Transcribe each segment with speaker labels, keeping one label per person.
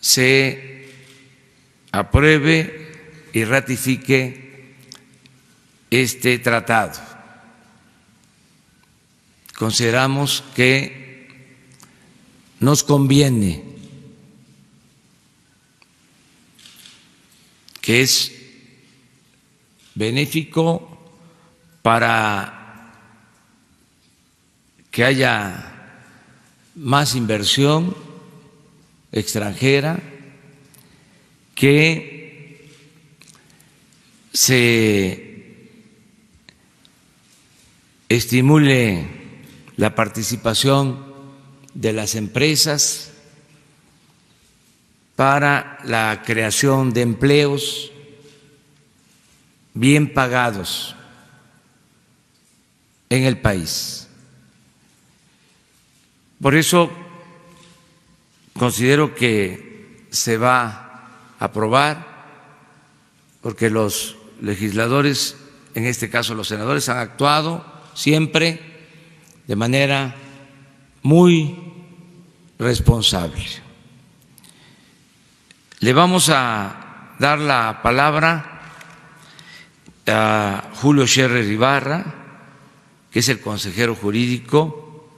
Speaker 1: se apruebe y ratifique este tratado. Consideramos que nos conviene, que es benéfico para que haya más inversión extranjera, que se estimule la participación de las empresas para la creación de empleos bien pagados en el país. Por eso considero que se va a aprobar, porque los legisladores, en este caso los senadores, han actuado siempre de manera muy responsable. Le vamos a dar la palabra a Julio Scherer Ibarra, que es el consejero jurídico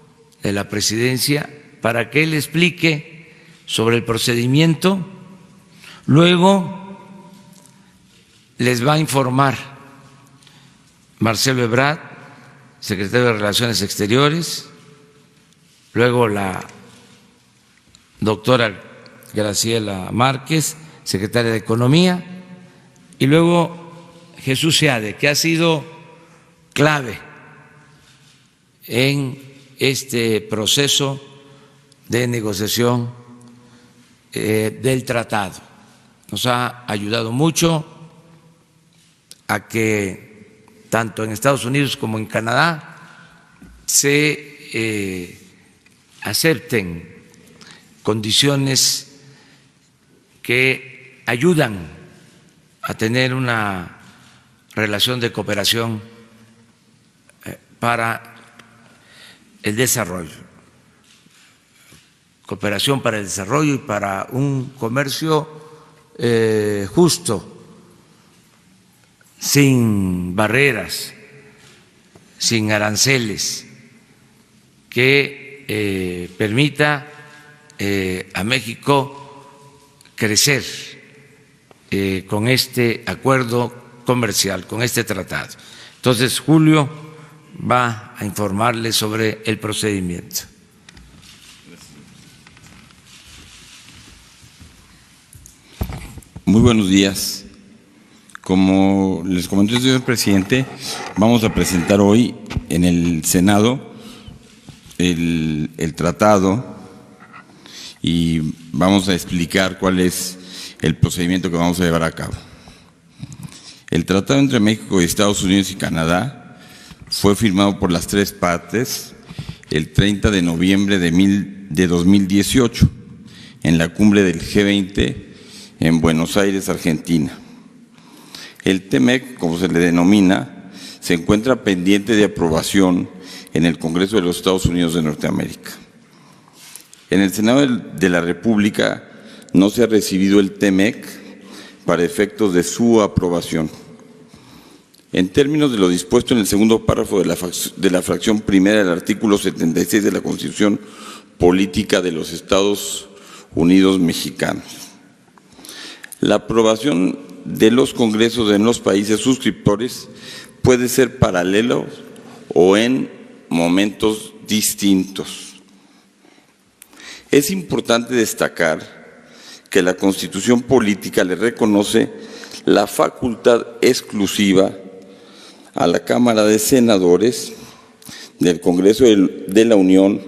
Speaker 1: de la Presidencia, para que él explique sobre el procedimiento. Luego les va a informar Marcelo Ebrard, secretario de Relaciones Exteriores, luego la doctora Graciela Márquez, secretaria de Economía, y luego Jesús Seade, que ha sido clave en este proceso de negociación del tratado. Nos ha ayudado mucho a que tanto en Estados Unidos como en Canadá se acepten condiciones que ayudan a tener una relación de cooperación para el desarrollo, cooperación para el desarrollo y para un comercio justo, sin barreras, sin aranceles, que permita a México crecer con este acuerdo comercial, con este tratado. Entonces, Julio va a informarle sobre el procedimiento.
Speaker 2: Muy buenos días. Como les comentó el señor presidente, vamos a presentar hoy en el Senado el tratado y vamos a explicar cuál es el procedimiento que vamos a llevar a cabo. El tratado entre México y Estados Unidos y Canadá fue firmado por las tres partes el 30 de noviembre de 2018 en la cumbre del G20 en Buenos Aires, Argentina. El TEMEC, como se le denomina, se encuentra pendiente de aprobación en el Congreso de los Estados Unidos de Norteamérica. En el Senado de la República no se ha recibido el TEMEC para efectos de su aprobación. En términos de lo dispuesto en el segundo párrafo de la fracción primera del artículo 76 de la Constitución Política de los Estados Unidos Mexicanos, la aprobación de los congresos en los países suscriptores puede ser paralelo o en momentos distintos. Es importante destacar que la Constitución Política le reconoce la facultad exclusiva a la Cámara de Senadores del Congreso de la Unión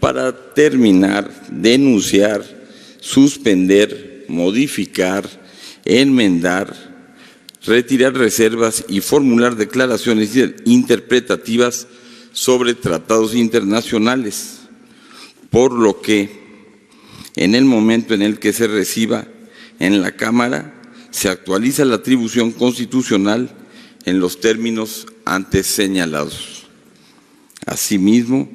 Speaker 2: para terminar, denunciar, suspender, modificar, enmendar, retirar reservas y formular declaraciones interpretativas sobre tratados internacionales, por lo que en el momento en el que se reciba en la Cámara se actualiza la atribución constitucional en los términos antes señalados. Asimismo,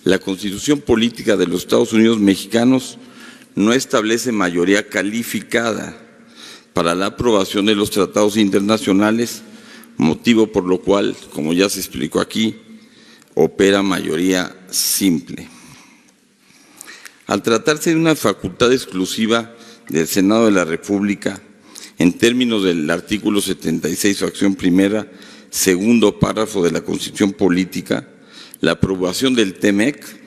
Speaker 2: la Constitución Política de los Estados Unidos Mexicanos no establece mayoría calificada para la aprobación de los tratados internacionales, motivo por lo cual, como ya se explicó aquí, opera mayoría simple. Al tratarse de una facultad exclusiva del Senado de la República, en términos del artículo 76, fracción primera, segundo párrafo de la Constitución Política, la aprobación del TEMEC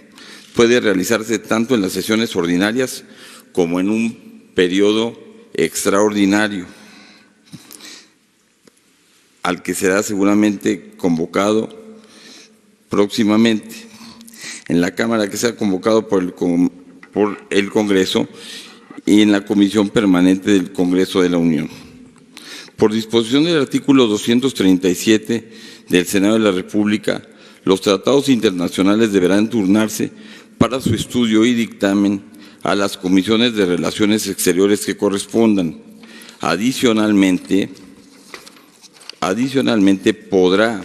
Speaker 2: puede realizarse tanto en las sesiones ordinarias como en un periodo extraordinario, al que será seguramente convocado próximamente, en la Cámara que sea convocado por el Congreso y en la Comisión Permanente del Congreso de la Unión. Por disposición del artículo 237 del Senado de la República, los tratados internacionales deberán turnarse para su estudio y dictamen a las comisiones de Relaciones Exteriores que correspondan. Adicionalmente, podrá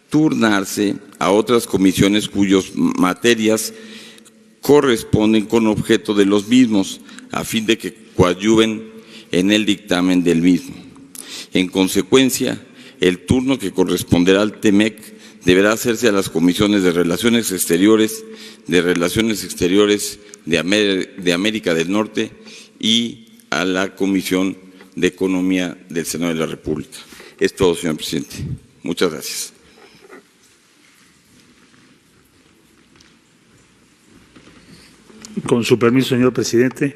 Speaker 2: turnarse a otras comisiones cuyas materias corresponden con objeto de los mismos, a fin de que coadyuven en el dictamen del mismo. En consecuencia, el turno que corresponderá al TEMEC deberá hacerse a las comisiones de Relaciones Exteriores, de América del Norte y a la Comisión de Economía del Senado de la República. Es todo, señor presidente. Muchas gracias.
Speaker 3: Con su permiso, señor presidente,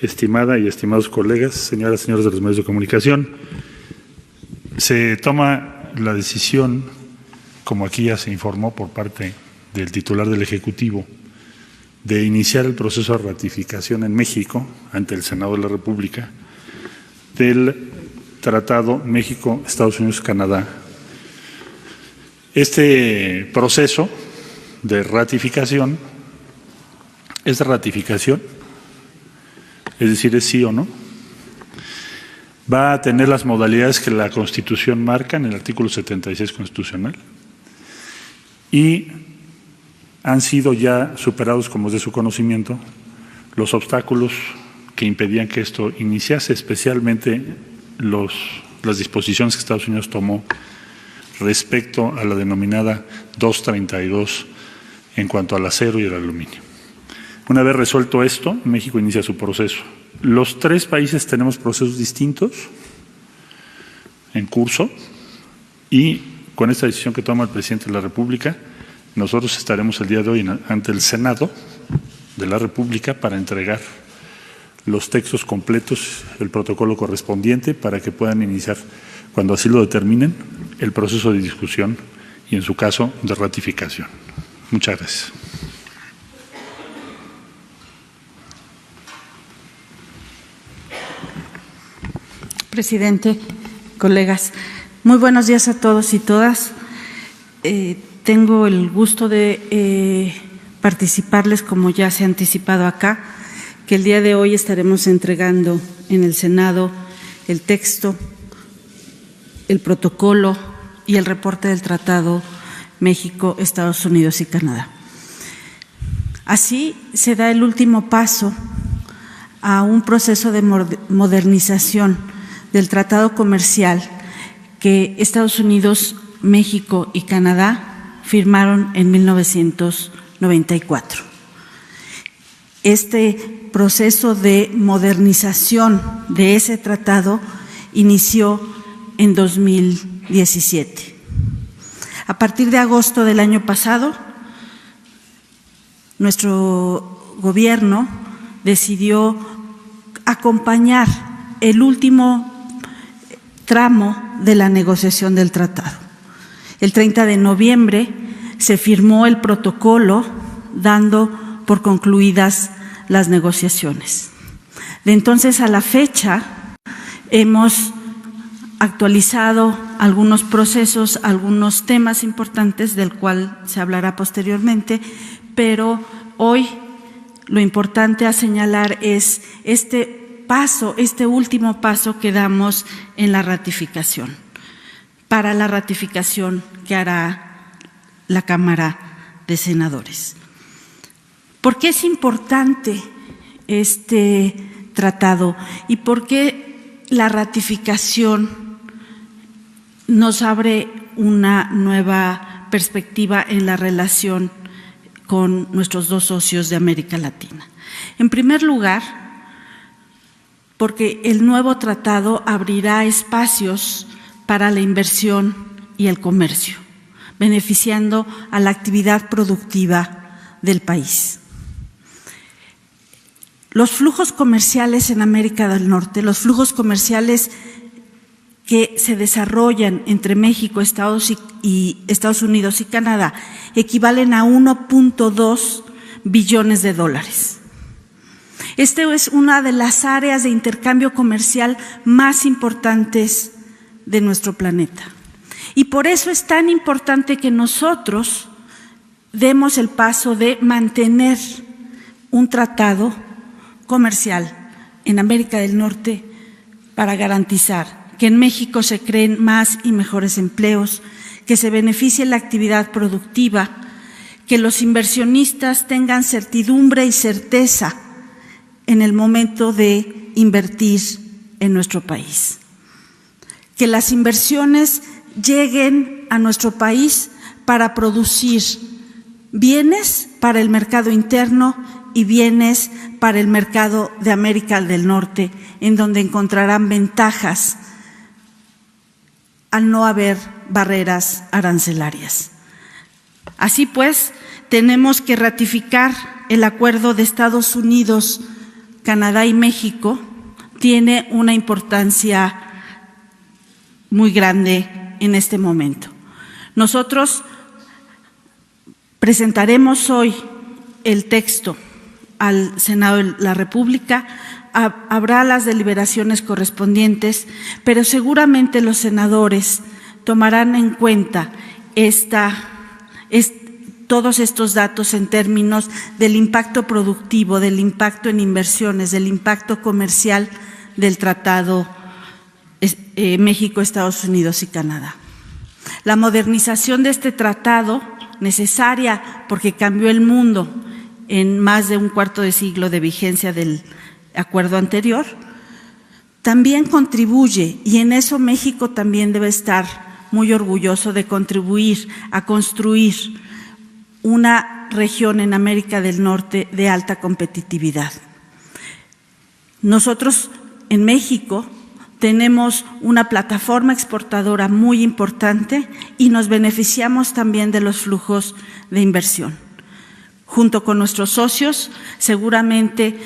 Speaker 3: estimada y estimados colegas, señoras y señores de los medios de comunicación, se toma la decisión, como aquí ya se informó por parte del titular del Ejecutivo, de iniciar el proceso de ratificación en México, ante el Senado de la República, del Tratado México, Estados Unidos, Canadá. Este proceso de ratificación es ratificación, es decir, es sí o no. Va a tener las modalidades que la Constitución marca en el artículo 76 constitucional y han sido ya superados, como es de su conocimiento, los obstáculos que impedían que esto iniciase, especialmente las disposiciones que Estados Unidos tomó respecto a la denominada 232 en cuanto al acero y el aluminio. Una vez resuelto esto, México inicia su proceso. Los tres países tenemos procesos distintos en curso y con esta decisión que toma el presidente de la República, nosotros estaremos el día de hoy ante el Senado de la República para entregar los textos completos, el protocolo correspondiente, para que puedan iniciar, cuando así lo determinen, el proceso de discusión y, en su caso, de ratificación. Muchas gracias.
Speaker 4: Presidente, colegas, muy buenos días a todos y todas. Tengo el gusto de participarles, como ya se ha anticipado acá, que el día de hoy estaremos entregando en el Senado el texto, el protocolo y el reporte del Tratado México, Estados Unidos y Canadá. Así se da el último paso a un proceso de modernización del tratado comercial que Estados Unidos, México y Canadá firmaron en 1994. Este proceso de modernización de ese tratado inició en 2017. A partir de agosto del año pasado, nuestro gobierno decidió acompañar el último tramo de la negociación del tratado. El 30 de noviembre se firmó el protocolo dando por concluidas las negociaciones. De entonces a la fecha hemos actualizado algunos procesos, algunos temas importantes del cual se hablará posteriormente, pero hoy lo importante a señalar es este último paso que damos en la ratificación, para la ratificación que hará la Cámara de Senadores. ¿Por qué es importante este tratado y por qué la ratificación nos abre una nueva perspectiva en la relación con nuestros dos socios de América Latina. En primer lugar, porque el nuevo tratado abrirá espacios para la inversión y el comercio, beneficiando a la actividad productiva del país. Los flujos comerciales en América del Norte, los flujos comerciales que se desarrollan entre México, Estados Unidos y Canadá, equivalen a 1.2 billones de dólares. Esta es una de las áreas de intercambio comercial más importantes de nuestro planeta. Y por eso es tan importante que nosotros demos el paso de mantener un tratado comercial en América del Norte para garantizar que en México se creen más y mejores empleos, que se beneficie la actividad productiva, que los inversionistas tengan certidumbre y certeza en el momento de invertir en nuestro país, que las inversiones lleguen a nuestro país para producir bienes para el mercado interno y bienes para el mercado de América del Norte, en donde encontrarán ventajas al no haber barreras arancelarias. Así pues, tenemos que ratificar el acuerdo de Estados Unidos, Canadá y México. Tiene una importancia muy grande en este momento. Nosotros presentaremos hoy el texto al Senado de la República. Habrá las deliberaciones correspondientes, pero seguramente los senadores tomarán en cuenta todos estos datos en términos del impacto productivo, del impacto en inversiones, del impacto comercial del Tratado México, Estados Unidos y Canadá. La modernización de este tratado, necesaria porque cambió el mundo en más de un cuarto de siglo de vigencia del acuerdo anterior, también contribuye, y en eso México también debe estar muy orgulloso de contribuir a construir una región en América del Norte de alta competitividad. Nosotros en México tenemos una plataforma exportadora muy importante y nos beneficiamos también de los flujos de inversión. Junto con nuestros socios, seguramente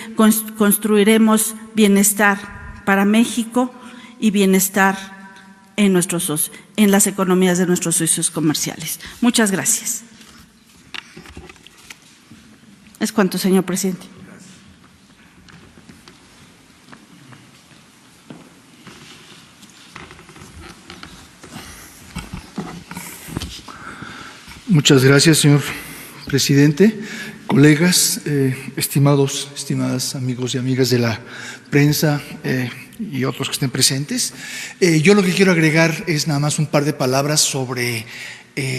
Speaker 4: construiremos bienestar para México y bienestar en las economías de nuestros socios comerciales. Muchas gracias. Es cuanto, señor presidente.
Speaker 5: Muchas gracias, señor presidente, colegas, estimadas amigos y amigas de la prensa y otros que estén presentes. Yo lo que quiero agregar es nada más un par de palabras sobre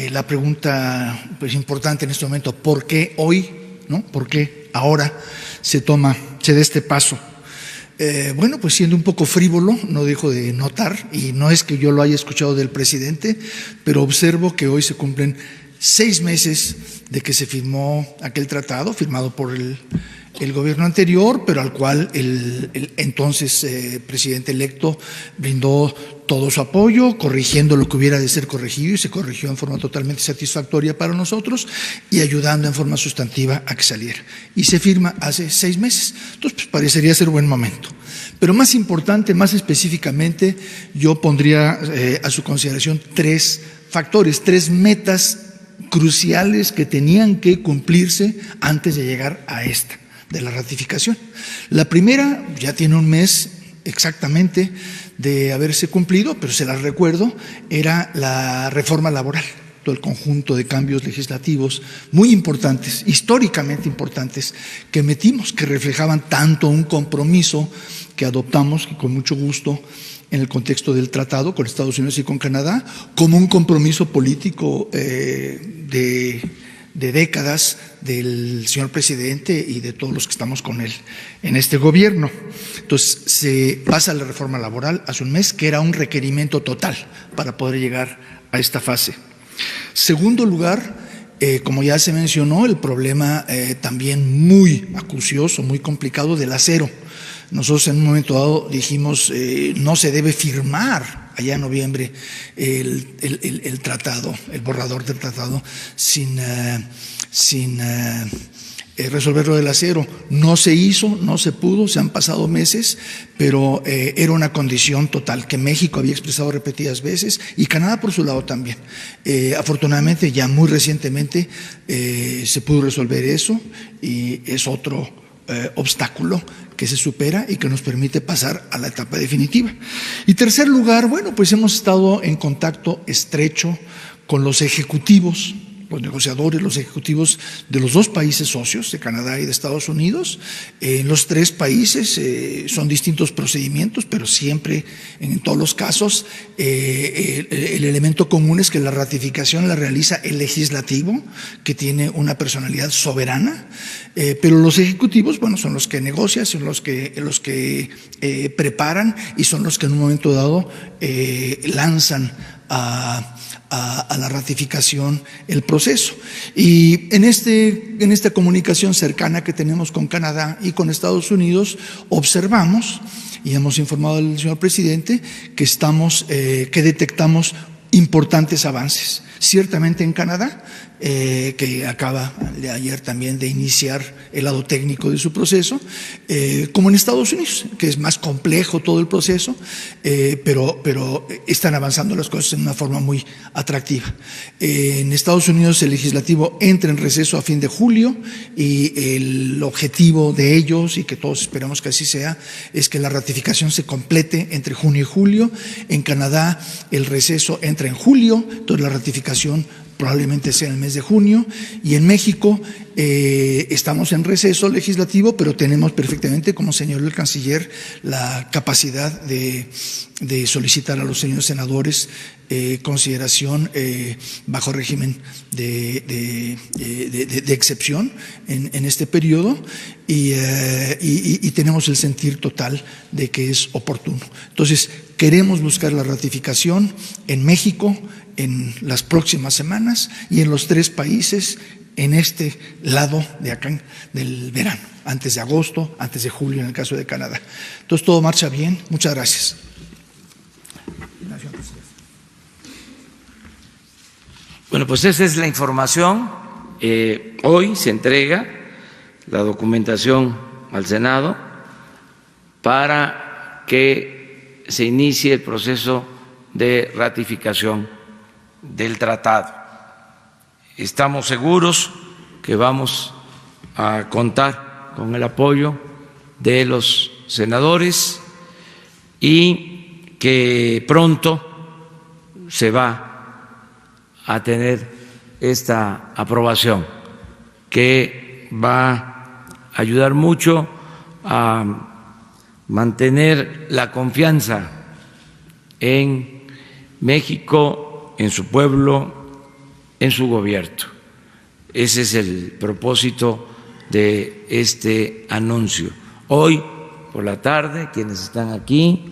Speaker 5: la pregunta importante en este momento: ¿por qué hoy? ¿No? ¿Por qué ahora se da este paso? Bueno, pues siendo un poco frívolo, no dejo de notar, y no es que yo lo haya escuchado del presidente, pero observo que hoy se cumplen 6 meses de que se firmó aquel tratado, firmado por el gobierno anterior, pero al cual el entonces presidente electo brindó todo su apoyo, corrigiendo lo que hubiera de ser corregido, y se corrigió en forma totalmente satisfactoria para nosotros y ayudando en forma sustantiva a que saliera. Y se firma hace 6 meses. Entonces, pues parecería ser buen momento. Pero más importante, más específicamente, yo pondría a su consideración 3 factores, 3 metas cruciales que tenían que cumplirse antes de llegar a esta, de la ratificación. La primera ya tiene 1 mes exactamente de haberse cumplido, pero se las recuerdo, era la reforma laboral, todo el conjunto de cambios legislativos muy importantes, históricamente importantes, que metimos, que reflejaban tanto un compromiso que adoptamos, y con mucho gusto, en el contexto del tratado con Estados Unidos y con Canadá, como un compromiso político de décadas del señor presidente y de todos los que estamos con él en este gobierno. Entonces, se pasa la reforma laboral hace un mes, que era un requerimiento total para poder llegar a esta fase. Segundo lugar, como ya se mencionó, el problema también muy acucioso, muy complicado del acero. Nosotros en un momento dado dijimos, no se debe firmar allá en noviembre el tratado, el borrador del tratado, sin resolver lo del acero. No se hizo, no se pudo, se han pasado meses, pero era una condición total que México había expresado repetidas veces y Canadá por su lado también. Afortunadamente, ya muy recientemente se pudo resolver eso y es otro obstáculo que se supera y que nos permite pasar a la etapa definitiva. Y tercer lugar, bueno, pues hemos estado en contacto estrecho con los ejecutivos, los negociadores, los ejecutivos de los dos países socios, de Canadá y de Estados Unidos. En los tres países son distintos procedimientos, pero siempre, en todos los casos, el elemento común es que la ratificación la realiza el legislativo, que tiene una personalidad soberana, pero los ejecutivos, bueno, son los que negocian, son los que preparan y son los que en un momento dado lanzan a la ratificación el proceso. Y en esta comunicación cercana que tenemos con Canadá y con Estados Unidos, observamos y hemos informado al señor presidente que detectamos importantes avances. Ciertamente en Canadá, que acaba de ayer también de iniciar el lado técnico de su proceso, como en Estados Unidos, que es más complejo todo el proceso, pero están avanzando las cosas en una forma muy atractiva. En Estados Unidos el legislativo entra en receso a fin de julio y el objetivo de ellos, y que todos esperamos que así sea, es que la ratificación se complete entre junio y julio. En Canadá el receso entra en julio, entonces la ratificación probablemente sea en el mes de junio, y en México estamos en receso legislativo, pero tenemos perfectamente, como señaló el canciller, la capacidad de solicitar a los señores senadores consideración bajo régimen de excepción en este periodo, y tenemos el sentir total de que es oportuno. Entonces, queremos buscar la ratificación en México en las próximas semanas y en los tres países en este lado de acá del verano, antes de agosto, antes de julio en el caso de Canadá. Entonces todo marcha bien. Muchas gracias.
Speaker 1: Bueno, pues esa es la información. Hoy se entrega la documentación al Senado para que se inicie el proceso de ratificación del tratado. Estamos seguros que vamos a contar con el apoyo de los senadores y que pronto se va a tener esta aprobación que va a ayudar mucho a mantener la confianza en México, en su pueblo, en su gobierno. Ese es el propósito de este anuncio. Hoy por la tarde, quienes están aquí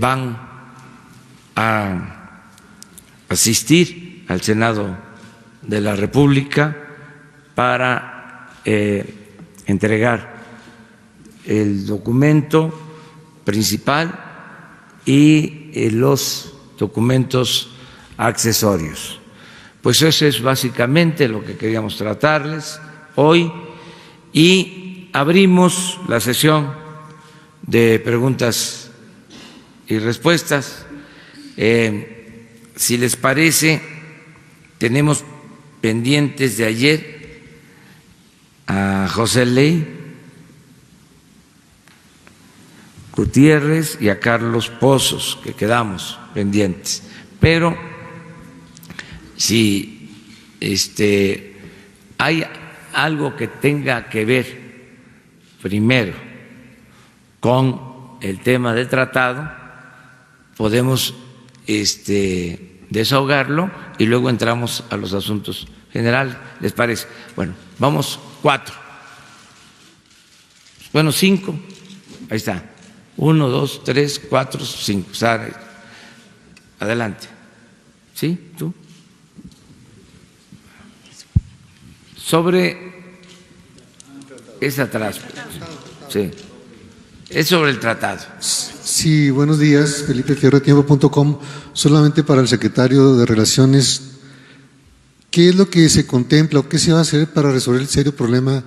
Speaker 1: van a asistir al Senado de la República para entregar el documento principal y los documentos accesorios. Pues eso es básicamente lo que queríamos tratarles hoy, y abrimos la sesión de preguntas y respuestas. Si les parece, tenemos pendientes de ayer a José Ley Gutiérrez y a Carlos Pozos, que quedamos pendientes. Pero si hay algo que tenga que ver primero con el tema del tratado, podemos desahogarlo y luego entramos a los asuntos general, ¿les parece? Bueno, vamos 4. Bueno, 5. Ahí está. 1, 2, 3, 4, 5. Sara, adelante. ¿Sí? ¿Tú? Sobre... Es atrás. Sí. Es sobre el tratado.
Speaker 6: Sí, buenos días. Felipe Fierro, tiempo.com. Solamente para el secretario de Relaciones, ¿qué es lo que se contempla o qué se va a hacer para resolver el serio problema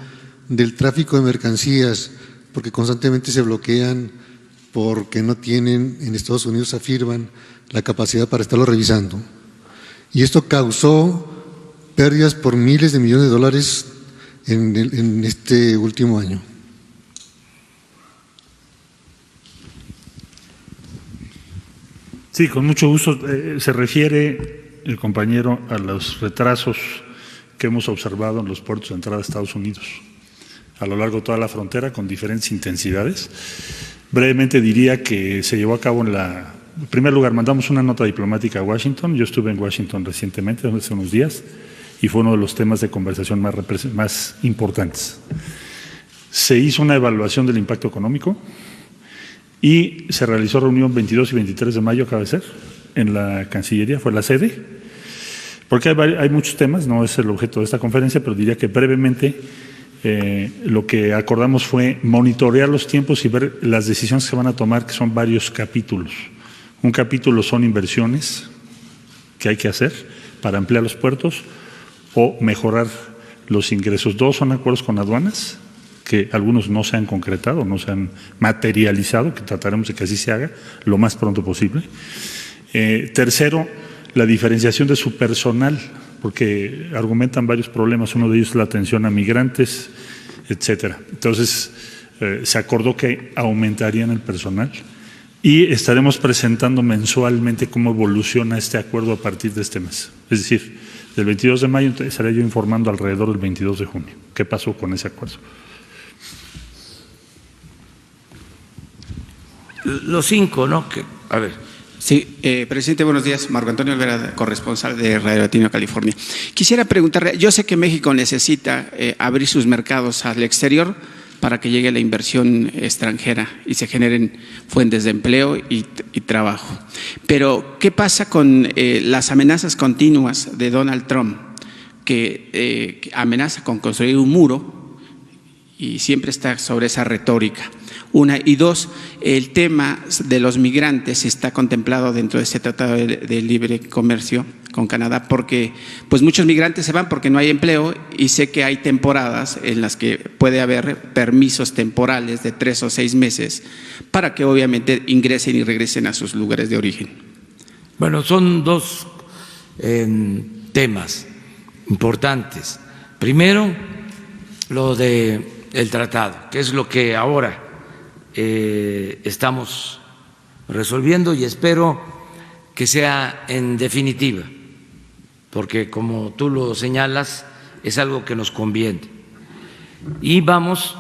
Speaker 6: del tráfico de mercancías? Porque constantemente se bloquean porque no tienen, en Estados Unidos afirman, la capacidad para estarlo revisando. Y esto causó pérdidas por miles de millones de dólares en este último año.
Speaker 3: Sí, con mucho gusto. Se refiere el compañero a los retrasos que hemos observado en los puertos de entrada a Estados Unidos a lo largo de toda la frontera con diferentes intensidades. Brevemente diría que se llevó a cabo en primer lugar, mandamos una nota diplomática a Washington. Yo estuve en Washington recientemente, hace unos días, y fue uno de los temas de conversación más importantes. Se hizo una evaluación del impacto económico y se realizó reunión 22 y 23 de mayo, acaba de ser, en la Cancillería, fue la sede, porque hay muchos temas, no es el objeto de esta conferencia, pero diría que brevemente lo que acordamos fue monitorear los tiempos y ver las decisiones que se van a tomar, que son varios capítulos. Un capítulo son inversiones que hay que hacer para ampliar los puertos o mejorar los ingresos. 2 son acuerdos con aduanas, que algunos no se han concretado, no se han materializado, que trataremos de que así se haga lo más pronto posible. Tercero, la diferenciación de su personal, porque argumentan varios problemas, uno de ellos es la atención a migrantes, etcétera. Entonces, se acordó que aumentarían el personal y estaremos presentando mensualmente cómo evoluciona este acuerdo a partir de este mes. Es decir, del 22 de mayo estaré yo informando alrededor del 22 de junio qué pasó con ese acuerdo.
Speaker 1: Los 5, ¿no? A ver.
Speaker 7: Sí, presidente, buenos días. Marco Antonio Olvera, corresponsal de Radio Latino, California. Quisiera preguntarle, yo sé que México necesita abrir sus mercados al exterior para que llegue la inversión extranjera y se generen fuentes de empleo y trabajo. Pero, ¿qué pasa con las amenazas continuas de Donald Trump, que amenaza con construir un muro y siempre está sobre esa retórica? 1 y 2, el tema de los migrantes está contemplado dentro de este tratado de libre comercio con Canadá, porque pues muchos migrantes se van porque no hay empleo y sé que hay temporadas en las que puede haber permisos temporales de 3 o 6 meses para que obviamente ingresen y regresen a sus lugares de origen.
Speaker 1: Bueno, son 2 temas importantes. Primero, lo del tratado, que es lo que ahora estamos resolviendo y espero que sea en definitiva, porque como tú lo señalas, es algo que nos conviene. Y vamos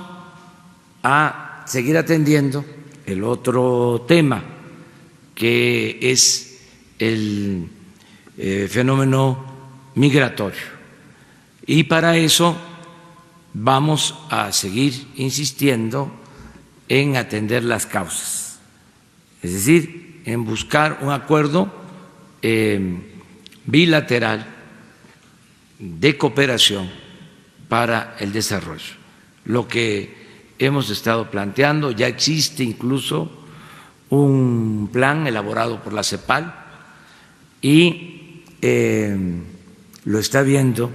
Speaker 1: a seguir atendiendo el otro tema, que es el fenómeno migratorio. Y para eso vamos a seguir insistiendo en atender las causas, es decir, en buscar un acuerdo bilateral de cooperación para el desarrollo. Lo que hemos estado planteando, ya existe incluso un plan elaborado por la CEPAL y lo está viendo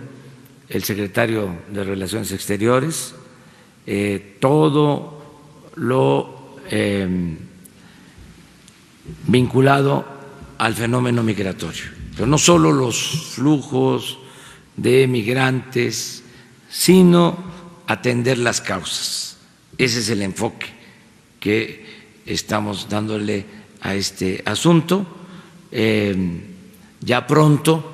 Speaker 1: el secretario de Relaciones Exteriores, todo lo vinculado al fenómeno migratorio, pero no solo los flujos de migrantes, sino atender las causas. Ese es el enfoque que estamos dándole a este asunto. Ya pronto,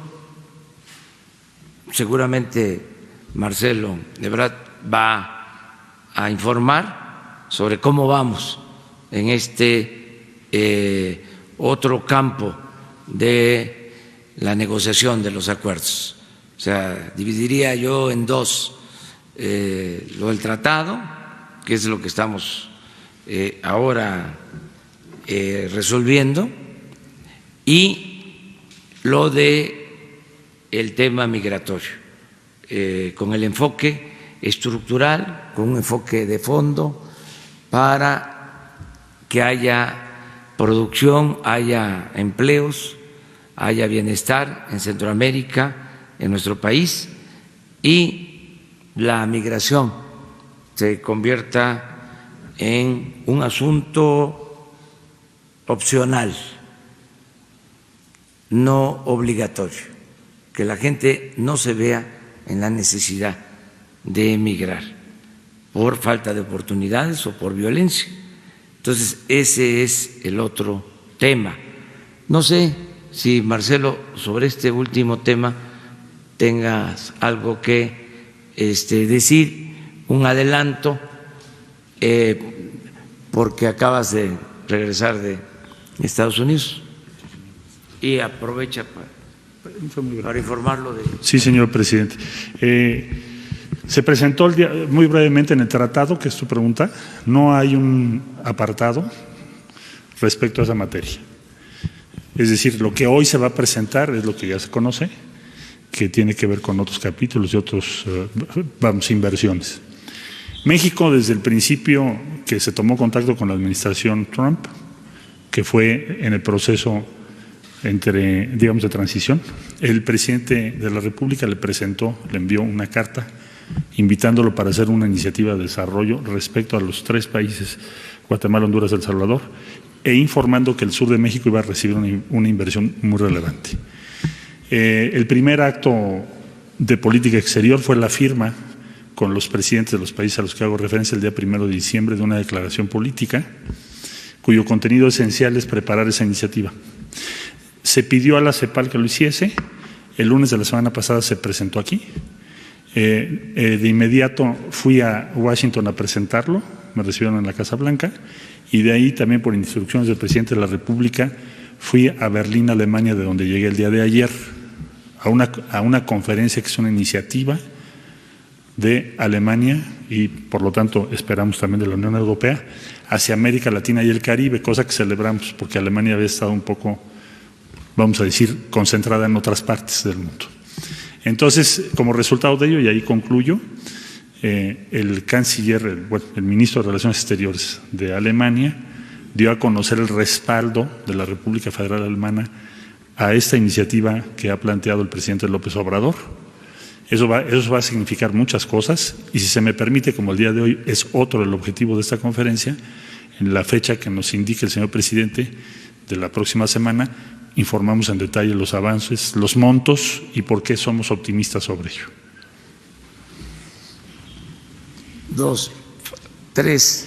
Speaker 1: seguramente Marcelo Ebrard va a informar sobre cómo vamos en este otro campo de la negociación de los acuerdos, O sea, dividiría yo en dos lo del tratado, que es lo que estamos ahora resolviendo, y lo de el tema migratorio, con el enfoque estructural, con un enfoque de fondo para que haya producción, haya empleos, haya bienestar en Centroamérica, en nuestro país, y la migración se convierta en un asunto opcional, no obligatorio, que la gente no se vea en la necesidad de emigrar por falta de oportunidades o por violencia. Entonces, ese es el otro tema. No sé si, Marcelo, sobre este último tema tengas algo que decir, un adelanto, porque acabas de regresar de Estados Unidos, y aprovecha para informarlo de…
Speaker 3: Sí, señor presidente. Se presentó muy brevemente en el tratado, que es tu pregunta, no hay un apartado respecto a esa materia. Es decir, lo que hoy se va a presentar es lo que ya se conoce, que tiene que ver con otros capítulos y otros, inversiones. México, desde el principio que se tomó contacto con la administración Trump, que fue en el proceso de transición, el presidente de la República le envió una carta invitándolo para hacer una iniciativa de desarrollo respecto a los 3 países, Guatemala, Honduras, El Salvador, e informando que el sur de México iba a recibir una inversión muy relevante. El primer acto de política exterior fue la firma con los presidentes de los países a los que hago referencia el día 1 de diciembre de una declaración política cuyo contenido esencial es preparar esa iniciativa. Se pidió a la CEPAL que lo hiciese, el lunes de la semana pasada se presentó aquí, de inmediato fui a Washington a presentarlo, me recibieron en la Casa Blanca, y de ahí también por instrucciones del presidente de la República fui a Berlín, Alemania, de donde llegué el día de ayer, a una conferencia que es una iniciativa de Alemania y por lo tanto esperamos también de la Unión Europea hacia América Latina y el Caribe, cosa que celebramos porque Alemania había estado un poco, vamos a decir, concentrada en otras partes del mundo. Entonces, como resultado de ello, y ahí concluyo, el canciller, el ministro de Relaciones Exteriores de Alemania dio a conocer el respaldo de la República Federal Alemana a esta iniciativa que ha planteado el presidente López Obrador. Eso va a significar muchas cosas y si se me permite, como el día de hoy es otro el objetivo de esta conferencia, en la fecha que nos indique el señor presidente de la próxima semana, informamos en detalle los avances, los montos y por qué somos optimistas sobre ello.
Speaker 1: 2, 3.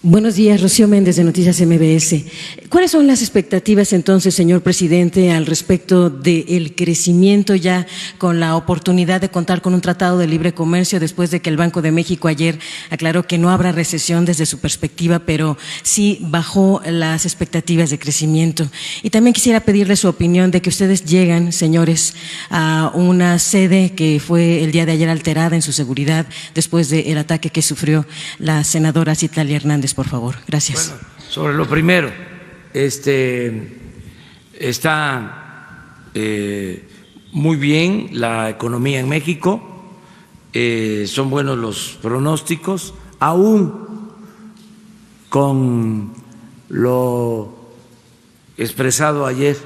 Speaker 8: Buenos días, Rocío Méndez de Noticias MBS. ¿Cuáles son las expectativas entonces, señor presidente, al respecto del crecimiento ya con la oportunidad de contar con un tratado de libre comercio después de que el Banco de México ayer aclaró que no habrá recesión desde su perspectiva, pero sí bajó las expectativas de crecimiento? Y también quisiera pedirle su opinión de que ustedes llegan, señores, a una sede que fue el día de ayer alterada en su seguridad después del ataque que sufrió la senadora Citlali Hernández. Por favor, gracias.
Speaker 1: Bueno, sobre lo primero, está muy bien la economía en México, son buenos los pronósticos, aún con lo expresado ayer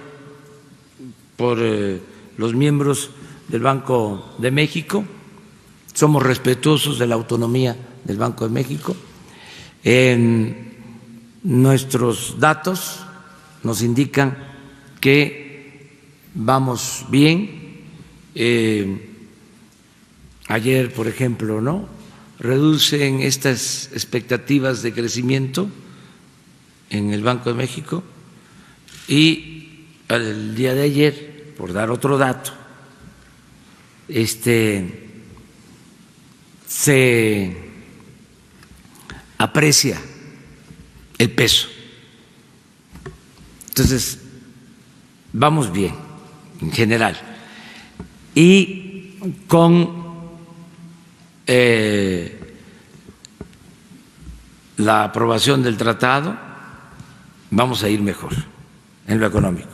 Speaker 1: por los miembros del Banco de México. Somos respetuosos de la autonomía del Banco de México. Nuestros datos nos indican que vamos bien. Ayer, por ejemplo, ¿no?, reducen estas expectativas de crecimiento en el Banco de México y el día de ayer, por dar otro dato, se aprecia el peso. Entonces, vamos bien en general. Y con la aprobación del tratado vamos a ir mejor en lo económico.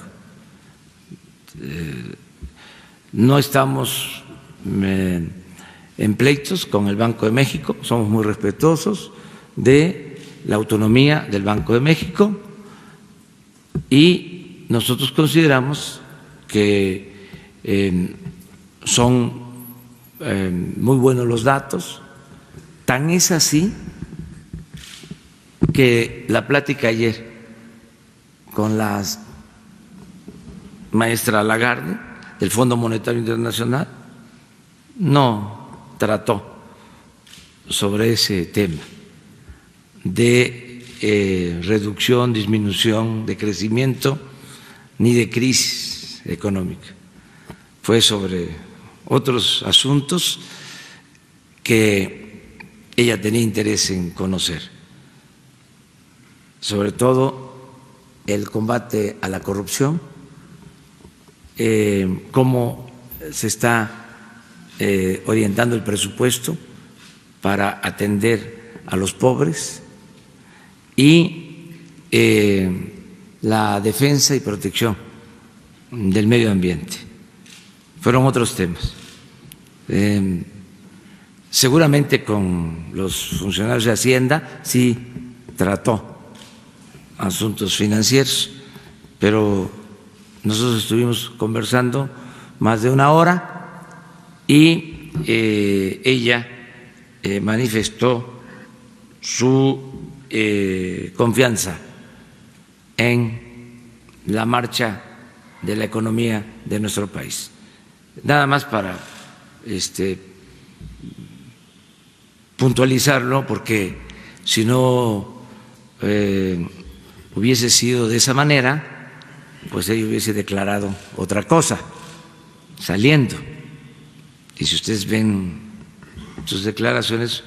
Speaker 1: No estamos en pleitos con el Banco de México, somos muy respetuosos de la autonomía del Banco de México y nosotros consideramos que son muy buenos los datos. Tan es así que la plática ayer con la maestra Lagarde del Fondo Monetario Internacional no trató sobre ese tema de reducción, disminución, de crecimiento ni de crisis económica. Fue sobre otros asuntos que ella tenía interés en conocer, sobre todo el combate a la corrupción, cómo se está orientando el presupuesto para atender a los pobres y la defensa y protección del medio ambiente. Fueron otros temas. Seguramente con los funcionarios de Hacienda sí trató asuntos financieros, pero nosotros estuvimos conversando más de una hora y ella manifestó su confianza en la marcha de la economía de nuestro país. Nada más para puntualizarlo, porque si no hubiese sido de esa manera, pues ella hubiese declarado otra cosa saliendo. Y si ustedes ven sus declaraciones,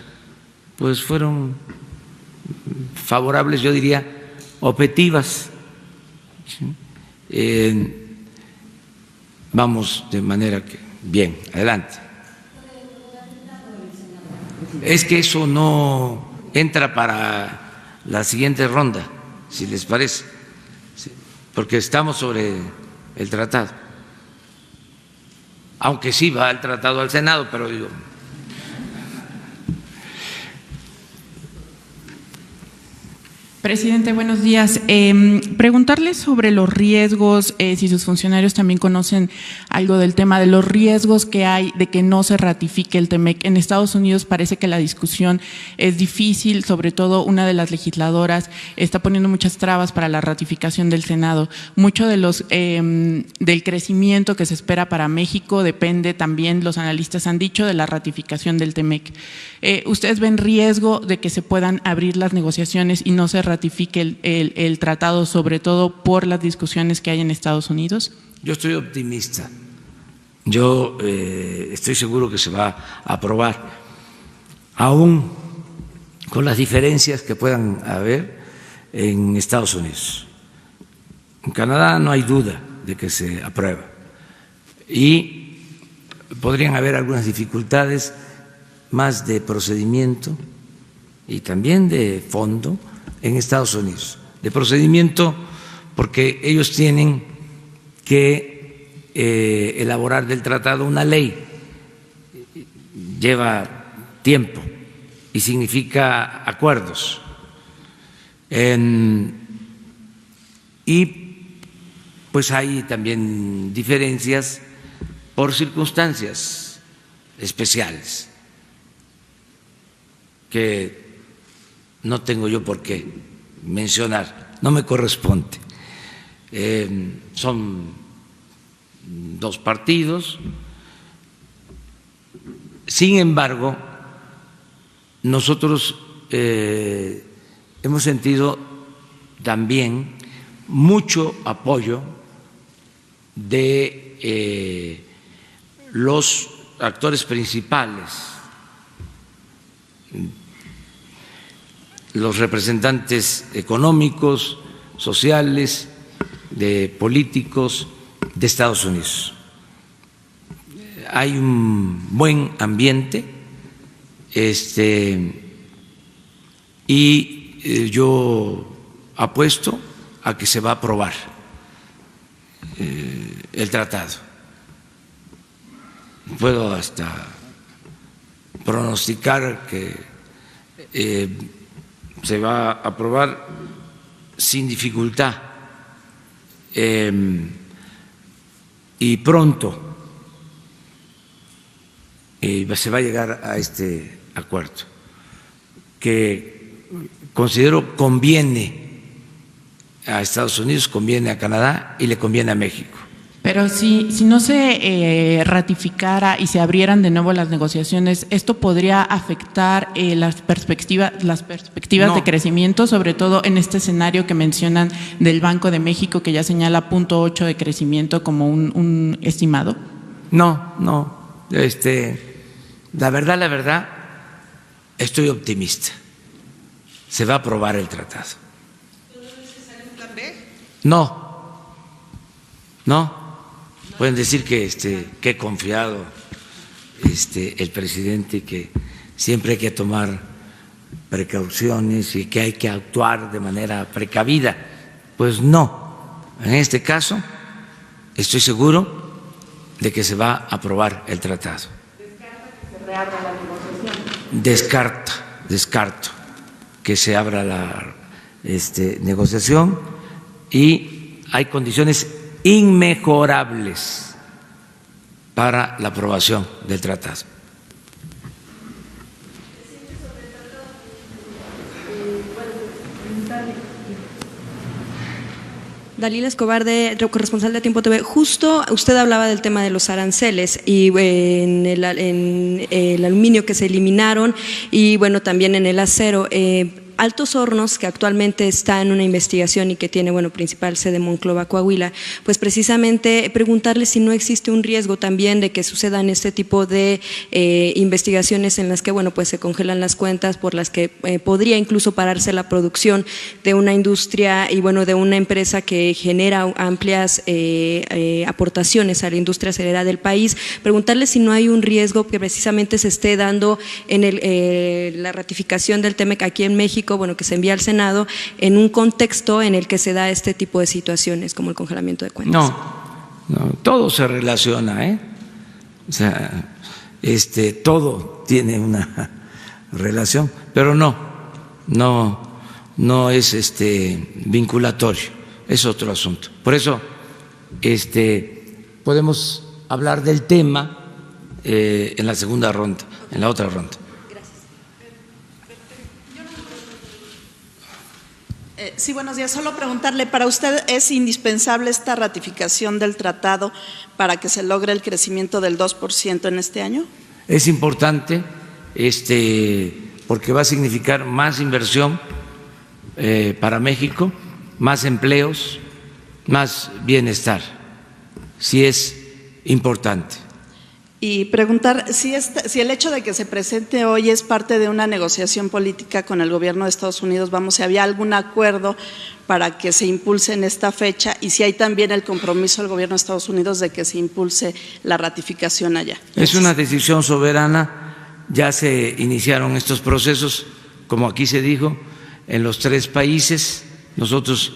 Speaker 1: pues fueron favorables, yo diría objetivas. Vamos de manera que bien, adelante. Es que eso no entra para la siguiente ronda, si les parece, porque estamos sobre el tratado, aunque sí va el tratado al Senado, pero digo…
Speaker 9: Presidente, buenos días. Preguntarle sobre los riesgos, si sus funcionarios también conocen algo del tema de los riesgos que hay de que no se ratifique el TEMEC. En Estados Unidos parece que la discusión es difícil, sobre todo una de las legisladoras está poniendo muchas trabas para la ratificación del Senado. Mucho de del crecimiento que se espera para México depende también, los analistas han dicho, de la ratificación del TEMEC. ¿Ustedes ven riesgo de que se puedan abrir las negociaciones y no se ratifique el tratado, sobre todo por las discusiones que hay en Estados Unidos?
Speaker 1: Yo estoy optimista. Yo estoy seguro que se va a aprobar, aún con las diferencias que puedan haber en Estados Unidos. En Canadá no hay duda de que se aprueba y podrían haber algunas dificultades más de procedimiento y también de fondo en Estados Unidos. De procedimiento porque ellos tienen que elaborar del tratado una ley, lleva tiempo y significa acuerdos. Y pues hay también diferencias por circunstancias especiales que no tengo yo por qué mencionar, no me corresponde. Son dos partidos. Sin embargo, nosotros hemos sentido también mucho apoyo de los actores principales, los representantes económicos, sociales, de políticos de Estados Unidos. Hay un buen ambiente, y yo apuesto a que se va a aprobar el tratado. Puedo hasta pronosticar que se va a aprobar sin dificultad y pronto se va a llegar a este acuerdo que considero conviene a Estados Unidos, conviene a Canadá y le conviene a México.
Speaker 9: Pero si no se ratificara y se abrieran de nuevo las negociaciones, ¿esto podría afectar las perspectivas
Speaker 1: No.
Speaker 9: de crecimiento, sobre todo en este escenario que mencionan del Banco de México, que ya señala 0.8 de crecimiento como un estimado?
Speaker 1: No. La verdad, estoy optimista. Se va a aprobar el tratado. No. Pueden decir que he confiado el presidente y que siempre hay que tomar precauciones y que hay que actuar de manera precavida. Pues no. En este caso, estoy seguro de que se va a aprobar el tratado. Descarto que se abra la negociación y hay condiciones inmejorables para la aprobación del tratado.
Speaker 10: Dalila Escobar, corresponsal de Tiempo TV. Justo usted hablaba del tema de los aranceles y en el aluminio que se eliminaron y bueno, también en el acero. Altos Hornos, que actualmente está en una investigación y que tiene, bueno, principal sede Monclova, Coahuila, pues precisamente preguntarle si no existe un riesgo también de que sucedan este tipo de investigaciones en las que, bueno, pues se congelan las cuentas por las que podría incluso pararse la producción de una industria y, bueno, de una empresa que genera amplias aportaciones a la industria acerera del país. Preguntarle si no hay un riesgo que precisamente se esté dando en la ratificación del TEMEC aquí en México, bueno, que se envía al Senado en un contexto en el que se da este tipo de situaciones como el congelamiento de cuentas.
Speaker 1: No, todo se relaciona, o sea, todo tiene una relación, pero no es vinculatorio, es otro asunto. Por eso podemos hablar del tema en la segunda ronda, en la otra ronda.
Speaker 11: Sí, buenos días. Solo preguntarle, ¿para usted es indispensable esta ratificación del tratado para que se logre el crecimiento del 2% en este año?
Speaker 1: Es importante porque va a significar más inversión para México, más empleos, más bienestar. Sí es importante.
Speaker 11: Y preguntar si el hecho de que se presente hoy es parte de una negociación política con el gobierno de Estados Unidos, si había algún acuerdo para que se impulse en esta fecha y si hay también el compromiso del gobierno de Estados Unidos de que se impulse la ratificación allá.
Speaker 1: Es una decisión soberana, ya se iniciaron estos procesos, como aquí se dijo, en los 3 países. Nosotros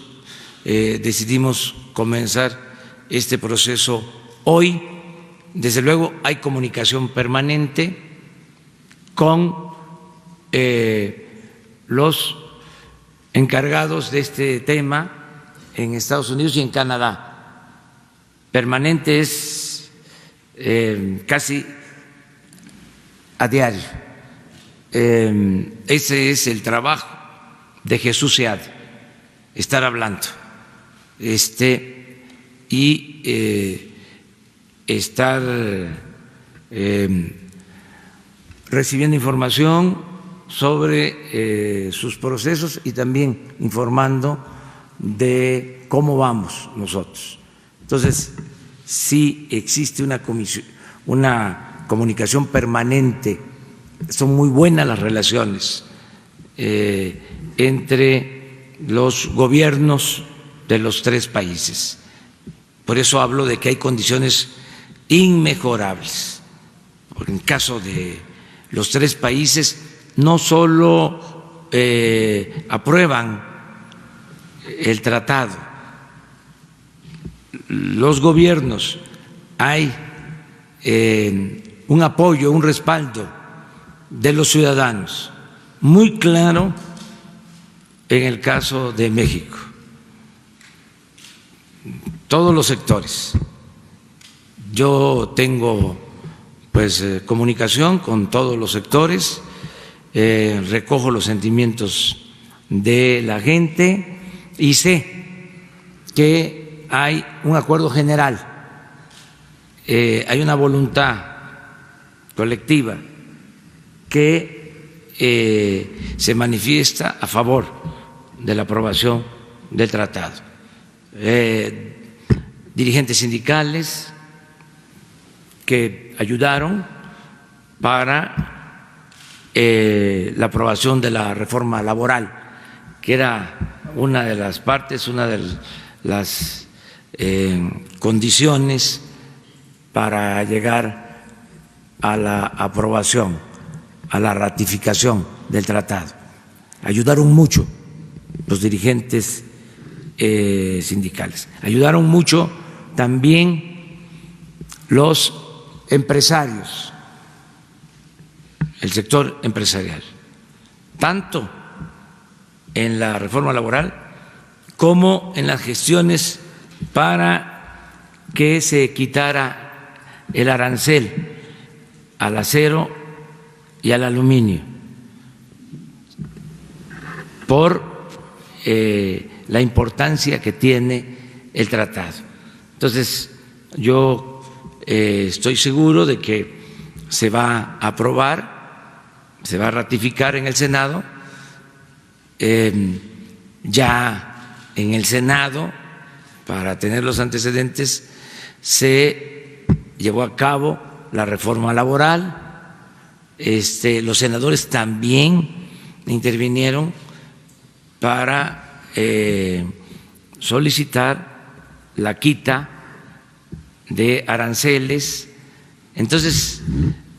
Speaker 1: decidimos comenzar este proceso hoy. Desde luego hay comunicación permanente con los encargados de este tema en Estados Unidos y en Canadá. Permanente es casi a diario. Ese es el trabajo de Jesús Seade, estar hablando y estar recibiendo información sobre sus procesos y también informando de cómo vamos nosotros. Entonces, sí existe una comunicación permanente, son muy buenas las relaciones entre los gobiernos de los 3 países. Por eso hablo de que hay condiciones inmejorables. Porque en el caso de los 3 países, no solo aprueban el tratado, los gobiernos, hay un apoyo, un respaldo de los ciudadanos, muy claro en el caso de México. Todos los sectores. Yo tengo pues comunicación con todos los sectores, recojo los sentimientos de la gente y sé que hay un acuerdo general, hay una voluntad colectiva que se manifiesta a favor de la aprobación del tratado. Dirigentes sindicales que ayudaron para la aprobación de la reforma laboral, que era una de las partes, una de las condiciones para llegar a la aprobación, a la ratificación del tratado. Ayudaron mucho los dirigentes sindicales, ayudaron mucho también los empresarios, el sector empresarial, tanto en la reforma laboral como en las gestiones para que se quitara el arancel al acero y al aluminio por la importancia que tiene el tratado. Entonces, yo estoy seguro de que se va a aprobar, se va a ratificar en el Senado. Ya en el Senado, para tener los antecedentes, se llevó a cabo la reforma laboral. Los senadores también intervinieron para solicitar la quita de aranceles. Entonces,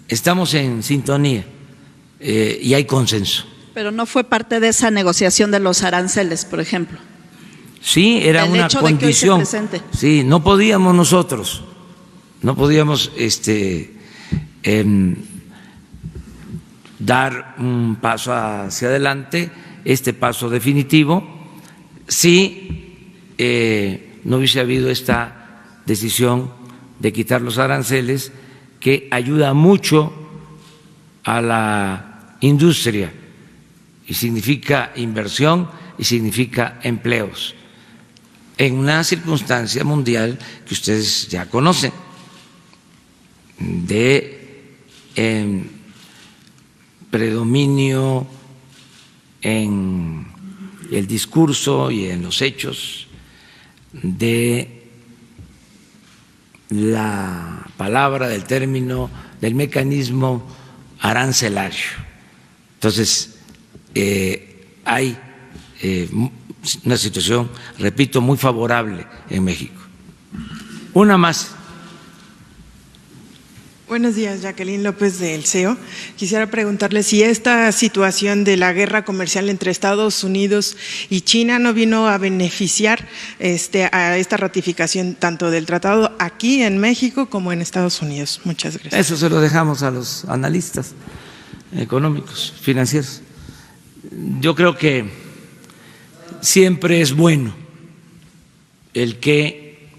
Speaker 1: estamos en sintonía y hay consenso.
Speaker 11: Pero no fue parte de esa negociación de los aranceles, por ejemplo.
Speaker 1: Sí, era una condición. Sí, no podíamos nosotros, no podíamos dar un paso hacia adelante, este paso definitivo, si no hubiese habido esta decisión de quitar los aranceles, que ayuda mucho a la industria y significa inversión y significa empleos en una circunstancia mundial que ustedes ya conocen, de predominio en el discurso y en los hechos de la palabra, del término, del mecanismo arancelario. Entonces, hay una situación, repito, muy favorable en México. Una más.
Speaker 12: Buenos días, Jacqueline López del CEO. Quisiera preguntarle si esta situación de la guerra comercial entre Estados Unidos y China no vino a beneficiar a esta ratificación tanto del tratado aquí en México como en Estados Unidos. Muchas gracias.
Speaker 1: Eso se lo dejamos a los analistas económicos, financieros. Yo creo que siempre es bueno el que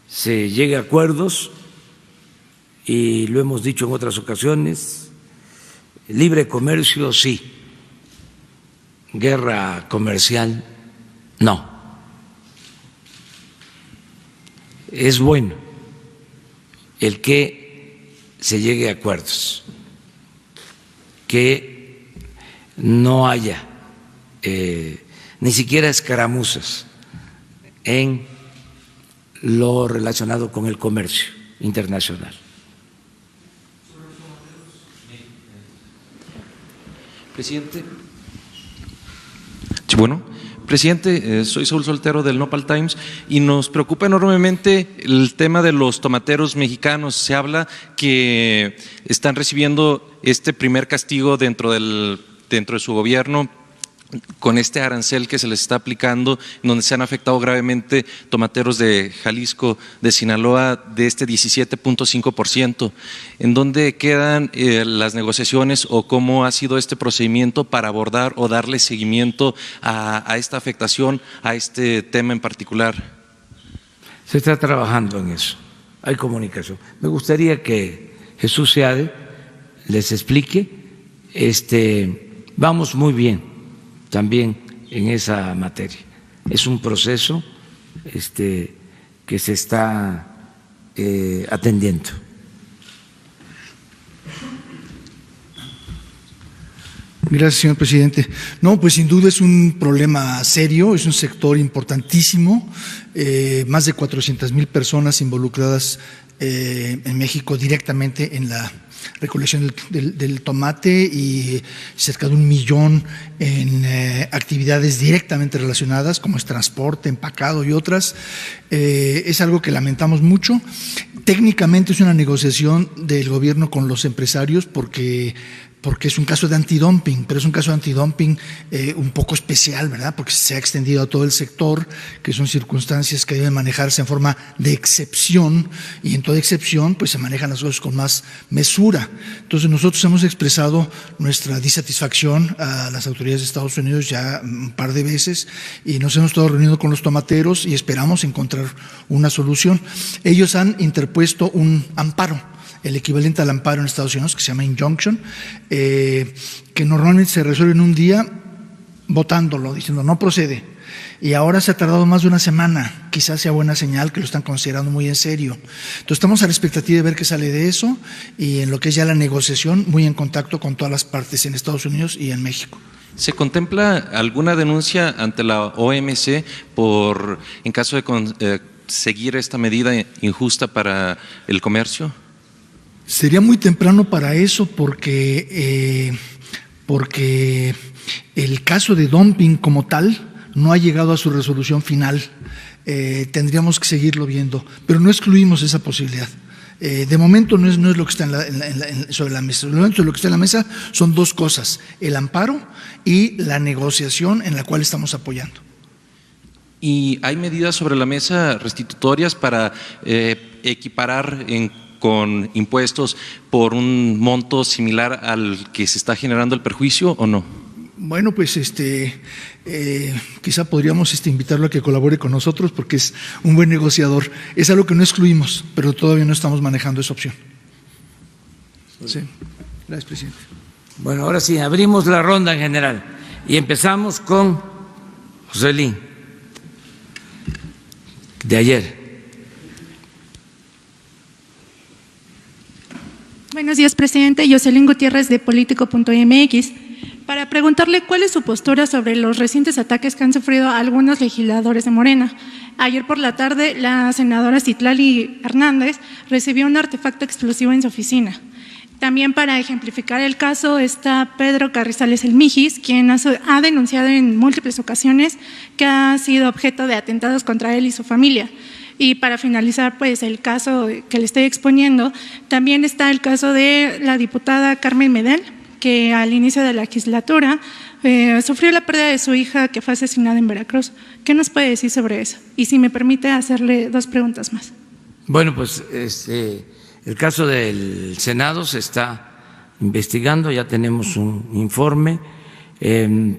Speaker 1: se llegue a acuerdos, y lo hemos dicho en otras ocasiones, libre comercio sí, guerra comercial no. Es bueno el que se llegue a acuerdos, que no haya ni siquiera escaramuzas en lo relacionado con el comercio internacional.
Speaker 13: Presidente. Bueno, presidente, soy Saúl Soltero del Nopal Times y nos preocupa enormemente el tema de los tomateros mexicanos. Se habla que están recibiendo este primer castigo dentro de su gobierno con este arancel que se les está aplicando, en donde se han afectado gravemente tomateros de Jalisco, de Sinaloa, de este 17.5%. ¿En dónde quedan las negociaciones o cómo ha sido este procedimiento para abordar o darle seguimiento a esta afectación, a este tema en particular?
Speaker 1: Se está trabajando en eso, hay comunicación. Me gustaría que Jesús Seade les explique, vamos muy bien también en esa materia. Es un proceso que se está atendiendo.
Speaker 5: Gracias, señor presidente. No, pues sin duda es un problema serio, es un sector importantísimo, más de 400,000 personas involucradas en México directamente en la recolección del tomate y cerca de 1 millón en actividades directamente relacionadas como es transporte, empacado y otras. Es algo que lamentamos mucho. Técnicamente es una negociación del gobierno con los empresarios porque es un caso de antidumping, pero es un caso de antidumping un poco especial, ¿verdad? Porque se ha extendido a todo el sector, que son circunstancias que deben manejarse en forma de excepción, y en toda excepción pues se manejan las cosas con más mesura. Entonces nosotros hemos expresado nuestra disatisfacción a las autoridades de Estados Unidos ya un par de veces y nos hemos estado reuniendo con los tomateros y esperamos encontrar una solución. Ellos han interpuesto un amparo, el equivalente al amparo en Estados Unidos, que se llama injunction, que normalmente se resuelve en un día votándolo, diciendo no procede. Y ahora se ha tardado más de una semana, quizás sea buena señal que lo están considerando muy en serio. Entonces estamos a la expectativa de ver qué sale de eso y en lo que es ya la negociación, muy en contacto con todas las partes en Estados Unidos y en México.
Speaker 13: ¿Se contempla alguna denuncia ante la OMC en caso de seguir esta medida injusta para el comercio?
Speaker 5: Sería muy temprano para eso porque el caso de dumping como tal no ha llegado a su resolución final. Tendríamos que seguirlo viendo, pero no excluimos esa posibilidad. De momento no es lo que está sobre la mesa. De momento lo que está en la mesa son dos cosas: el amparo y la negociación en la cual estamos apoyando.
Speaker 13: ¿Y hay medidas sobre la mesa restitutorias para equiparar con impuestos por un monto similar al que se está generando el perjuicio o no?
Speaker 5: Bueno, pues quizá podríamos invitarlo a que colabore con nosotros porque es un buen negociador. Es algo que no excluimos, pero todavía no estamos manejando esa opción. Sí. Gracias, presidente.
Speaker 1: Bueno, ahora sí, abrimos la ronda en general y empezamos con Joselín, de ayer.
Speaker 14: Buenos días, presidente. Jocelyn Gutiérrez, de Político.mx, para preguntarle cuál es su postura sobre los recientes ataques que han sufrido algunos legisladores de Morena. Ayer por la tarde, la senadora Citlali Hernández recibió un artefacto explosivo en su oficina. También, para ejemplificar el caso, está Pedro Carrizales El Mijis, quien ha denunciado en múltiples ocasiones que ha sido objeto de atentados contra él y su familia. Y para finalizar, pues el caso que le estoy exponiendo, también está el caso de la diputada Carmen Medel, que al inicio de la legislatura sufrió la pérdida de su hija, que fue asesinada en Veracruz. ¿Qué nos puede decir sobre eso? Y si me permite hacerle 2 preguntas más.
Speaker 1: Bueno, pues el caso del Senado se está investigando, ya tenemos un informe.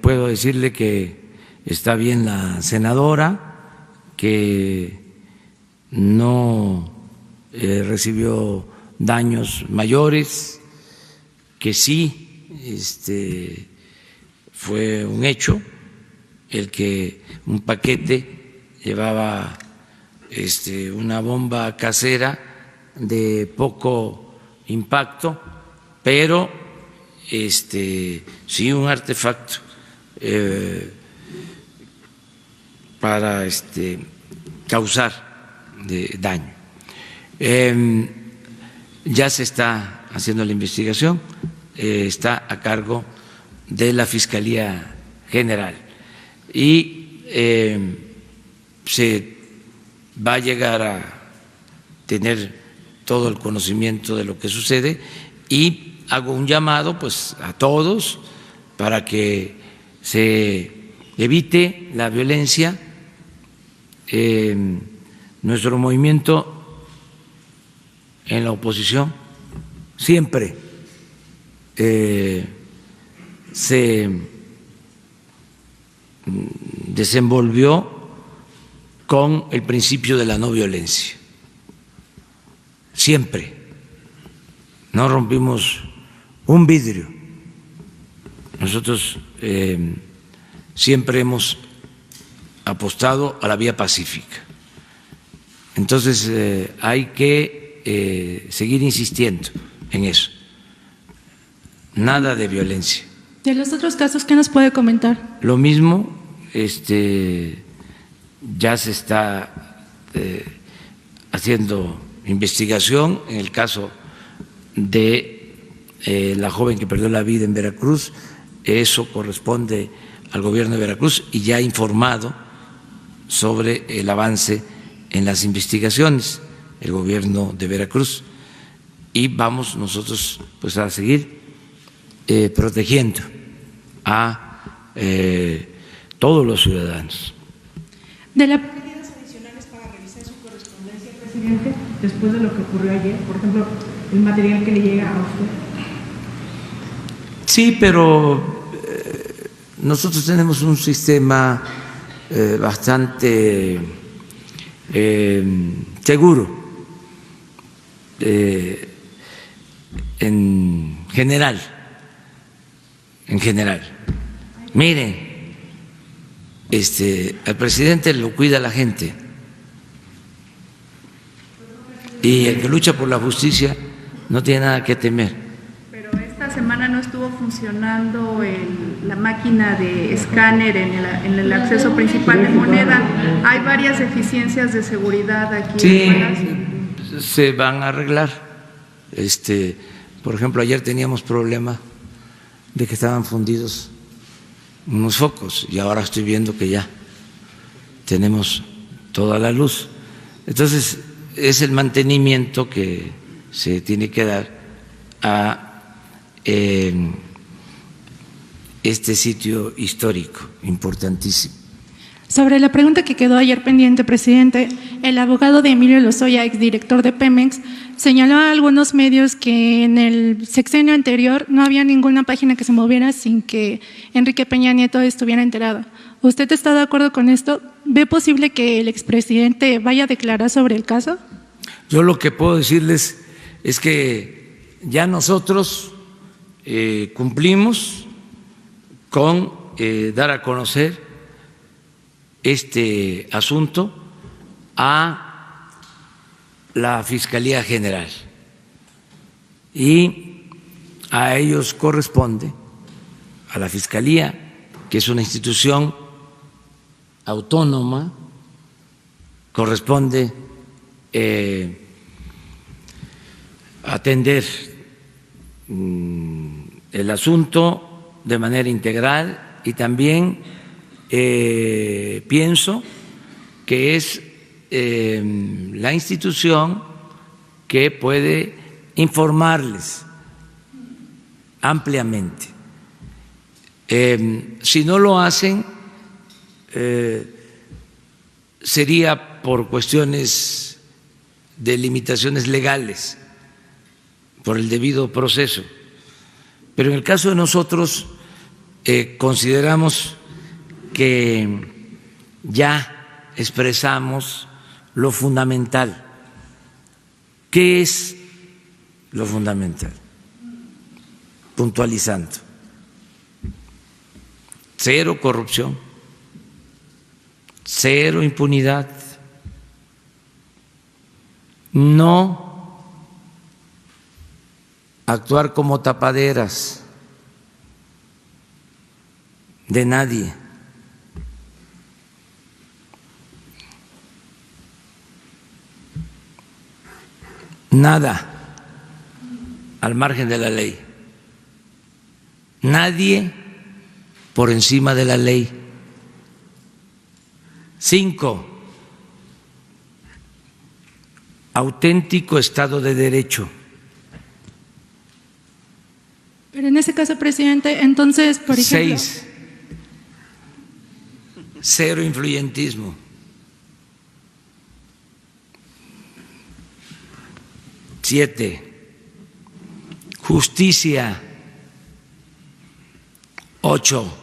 Speaker 1: Puedo decirle que está bien la senadora, que no recibió daños mayores, que sí fue un hecho el que un paquete llevaba una bomba casera de poco impacto, pero sí un artefacto para causar daño. Ya se está haciendo la investigación, está a cargo de la Fiscalía General. y se va a llegar a tener todo el conocimiento de lo que sucede, y hago un llamado pues a todos para que se evite la violencia. Nuestro movimiento en la oposición siempre se desenvolvió con el principio de la no violencia. Siempre. No rompimos un vidrio. Nosotros siempre hemos apostado a la vía pacífica. Entonces hay que seguir insistiendo en eso. Nada de violencia.
Speaker 14: De los otros casos, ¿qué nos puede comentar?
Speaker 1: Lo mismo, ya se está haciendo investigación en el caso de la joven que perdió la vida en Veracruz. Eso corresponde al gobierno de Veracruz y ya ha informado sobre el avance en las investigaciones el gobierno de Veracruz, y vamos nosotros pues a seguir protegiendo a todos los ciudadanos.
Speaker 14: De la
Speaker 15: medidas adicionales para revisar su correspondencia, presidente, después de lo que ocurrió ayer, por ejemplo, el material que le llega a usted.
Speaker 1: Sí, pero nosotros tenemos un sistema bastante seguro en general. Miren, al presidente lo cuida la gente, y el que lucha por la justicia no tiene nada que temer.
Speaker 15: Pero esta semana no estuvo funcionando la máquina de escáner en el acceso principal de Moneda. Hay varias deficiencias de seguridad aquí.
Speaker 1: Sí,
Speaker 15: en Palacio.
Speaker 1: se van a arreglar. Por ejemplo, ayer teníamos problema de que estaban fundidos unos focos, y ahora estoy viendo que ya tenemos toda la luz. Entonces, es el mantenimiento que se tiene que dar a este sitio histórico importantísimo.
Speaker 14: Sobre la pregunta que quedó ayer pendiente, presidente, el abogado de Emilio Lozoya, exdirector de Pemex, señaló a algunos medios que en el sexenio anterior no había ninguna página que se moviera sin que Enrique Peña Nieto estuviera enterado. ¿Usted está de acuerdo con esto? ¿Ve posible que el expresidente vaya a declarar sobre el caso?
Speaker 1: Yo lo que puedo decirles es que ya nosotros cumplimos con dar a conocer este asunto a la Fiscalía General, y a ellos corresponde, a la Fiscalía, que es una institución autónoma, corresponde atender el asunto de manera integral, y también pienso que es la institución que puede informarles ampliamente. Si no lo hacen, sería por cuestiones de limitaciones legales, por el debido proceso. Pero en el caso de nosotros, consideramos que ya expresamos lo fundamental. ¿Qué es lo fundamental? Puntualizando: cero corrupción, cero impunidad, no actuar como tapaderas de nadie, nada al margen de la ley, nadie por encima de la ley. 5, auténtico Estado de Derecho.
Speaker 14: Pero en ese caso, presidente, entonces, por ejemplo…
Speaker 1: 6, cero influyentismo. 7, justicia. 8,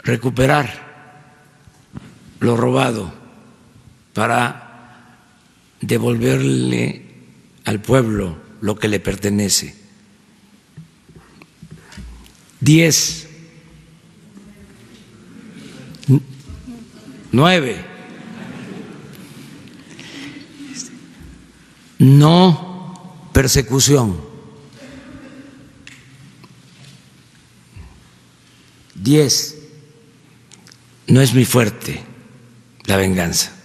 Speaker 1: recuperar lo robado para devolverle al pueblo lo que le pertenece. 10, 9, no persecución. 10, no es mi fuerte la venganza.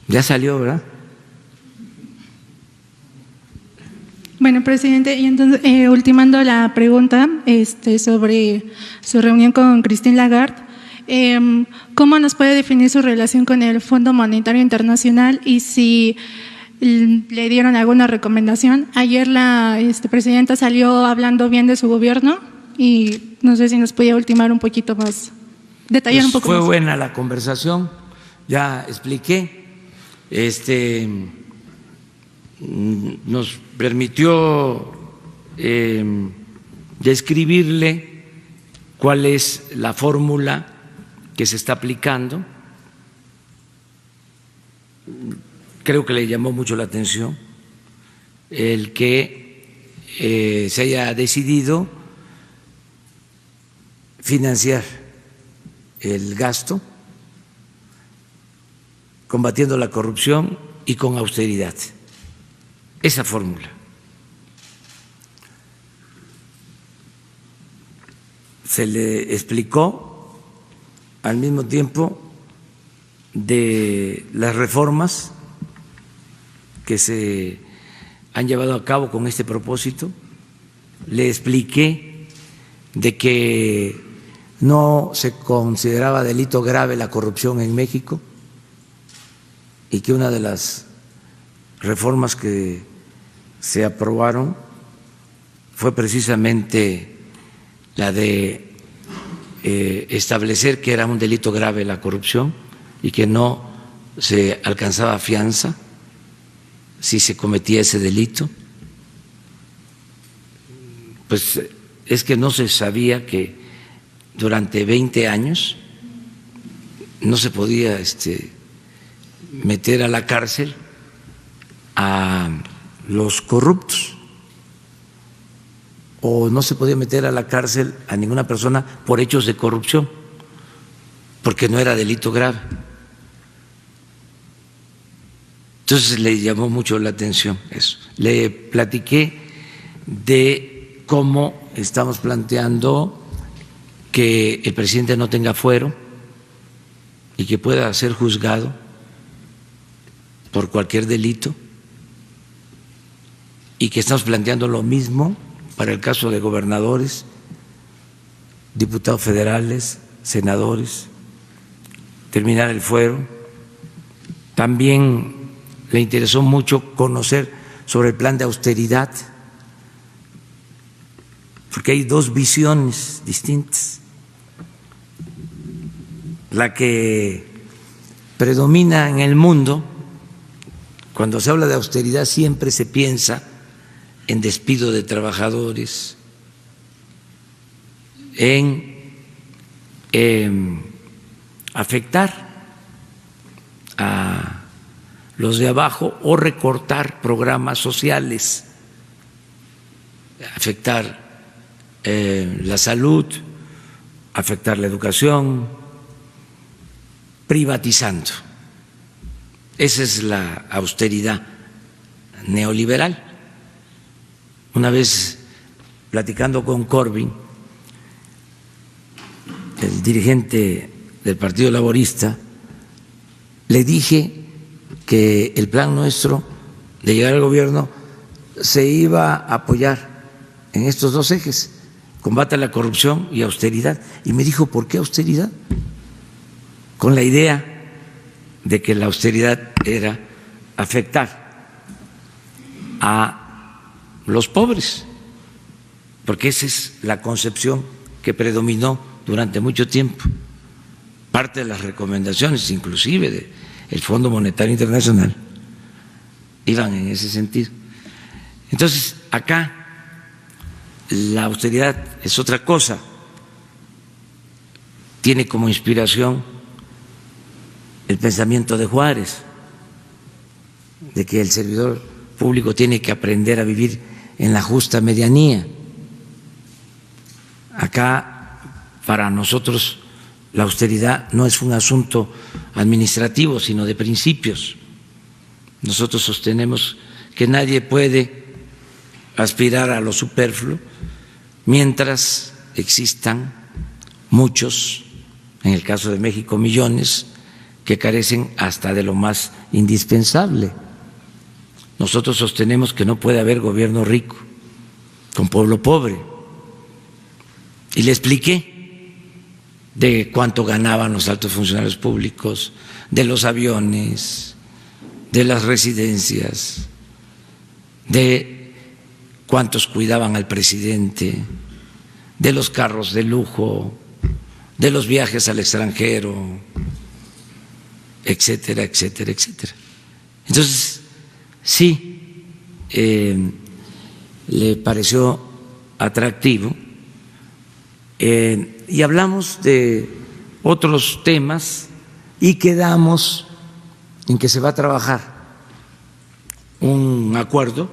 Speaker 1: Ya salió, ¿verdad?
Speaker 14: Bueno, presidente, y entonces, ultimando la pregunta sobre su reunión con Christine Lagarde, ¿cómo nos puede definir su relación con el Fondo Monetario Internacional y si le dieron alguna recomendación? Ayer la presidenta salió hablando bien de su gobierno y no sé si nos podía ultimar un poquito más, detallar un poco
Speaker 1: más. Fue
Speaker 14: más.
Speaker 1: buena la conversación, ya expliqué, nos permitió describirle cuál es la fórmula que se está aplicando. Creo que le llamó mucho la atención el que se haya decidido financiar el gasto combatiendo la corrupción y con austeridad. Esa fórmula. Se le explicó al mismo tiempo de las reformas que se han llevado a cabo con este propósito. Le expliqué de que no se consideraba delito grave la corrupción en México y que una de las reformas que se aprobaron fue precisamente la de establecer que era un delito grave la corrupción y que no se alcanzaba fianza si se cometía ese delito. Pues es que no se sabía que durante 20 años no se podía meter a la cárcel a los corruptos o no se podía meter a la cárcel a ninguna persona por hechos de corrupción porque no era delito grave. Entonces le llamó mucho la atención eso. Le platiqué de cómo estamos planteando que el presidente no tenga fuero y que pueda ser juzgado por cualquier delito y que estamos planteando lo mismo para el caso de gobernadores, diputados federales, senadores, terminar el fuero. También le interesó mucho conocer sobre el plan de austeridad, porque hay dos visiones distintas. La que predomina en el mundo, cuando se habla de austeridad siempre se piensa en despido de trabajadores, en afectar a los de abajo o recortar programas sociales, afectar la salud, afectar la educación, privatizando. Esa es la austeridad neoliberal. Una vez platicando con Corbyn, el dirigente del Partido Laborista, le dije que el plan nuestro de llegar al gobierno se iba a apoyar en estos dos ejes, combate a la corrupción y austeridad. Y me dijo, ¿por qué austeridad? Con la idea de que la austeridad era afectar a los pobres, porque esa es la concepción que predominó durante mucho tiempo. Parte de las recomendaciones, inclusive del Fondo Monetario Internacional, iban en ese sentido. Entonces, acá la austeridad es otra cosa. Tiene como inspiración el pensamiento de Juárez, de que el servidor público tiene que aprender a vivir en la justa medianía. Acá, para nosotros, la austeridad no es un asunto administrativo, sino de principios. Nosotros sostenemos que nadie puede aspirar a lo superfluo mientras existan muchos, en el caso de México millones, que carecen hasta de lo más indispensable. Nosotros sostenemos que no puede haber gobierno rico con pueblo pobre. Y le expliqué de cuánto ganaban los altos funcionarios públicos, de los aviones, de las residencias, de cuántos cuidaban al presidente, de los carros de lujo, de los viajes al extranjero, etcétera, etcétera, etcétera. Entonces, sí, le pareció atractivo y hablamos de otros temas y quedamos en que se va a trabajar un acuerdo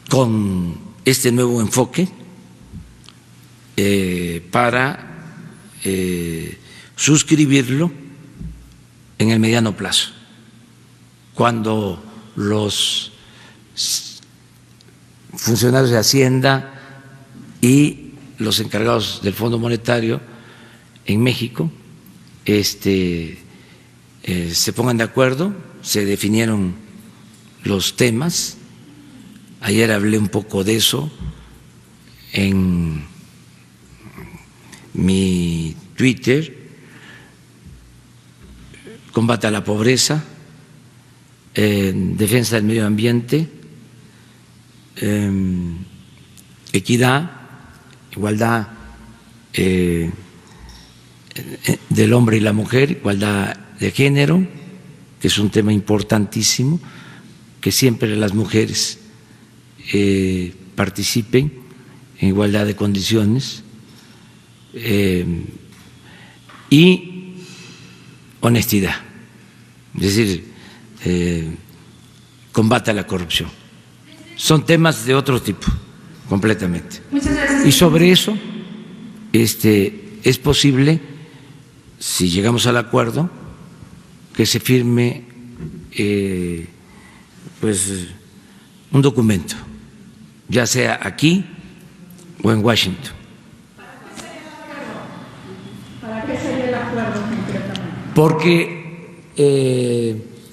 Speaker 1: con este nuevo enfoque para suscribirlo en el mediano plazo, cuando los funcionarios de Hacienda y los encargados del Fondo Monetario en México se pongan de acuerdo. Se definieron los temas. Ayer hablé un poco de eso en mi Twitter: combate a la pobreza, defensa del medio ambiente, equidad, igualdad del hombre y la mujer, igualdad de género, que es un tema importantísimo, que siempre las mujeres participen en igualdad de condiciones, y honestidad, es decir, combate a la corrupción. Son temas de otro tipo, completamente.
Speaker 14: Muchas gracias.
Speaker 1: Y sobre eso es posible, si llegamos al acuerdo, que se firme pues un documento, ya sea aquí o en Washington.
Speaker 14: ¿Para qué sería el acuerdo concretamente?
Speaker 1: Porque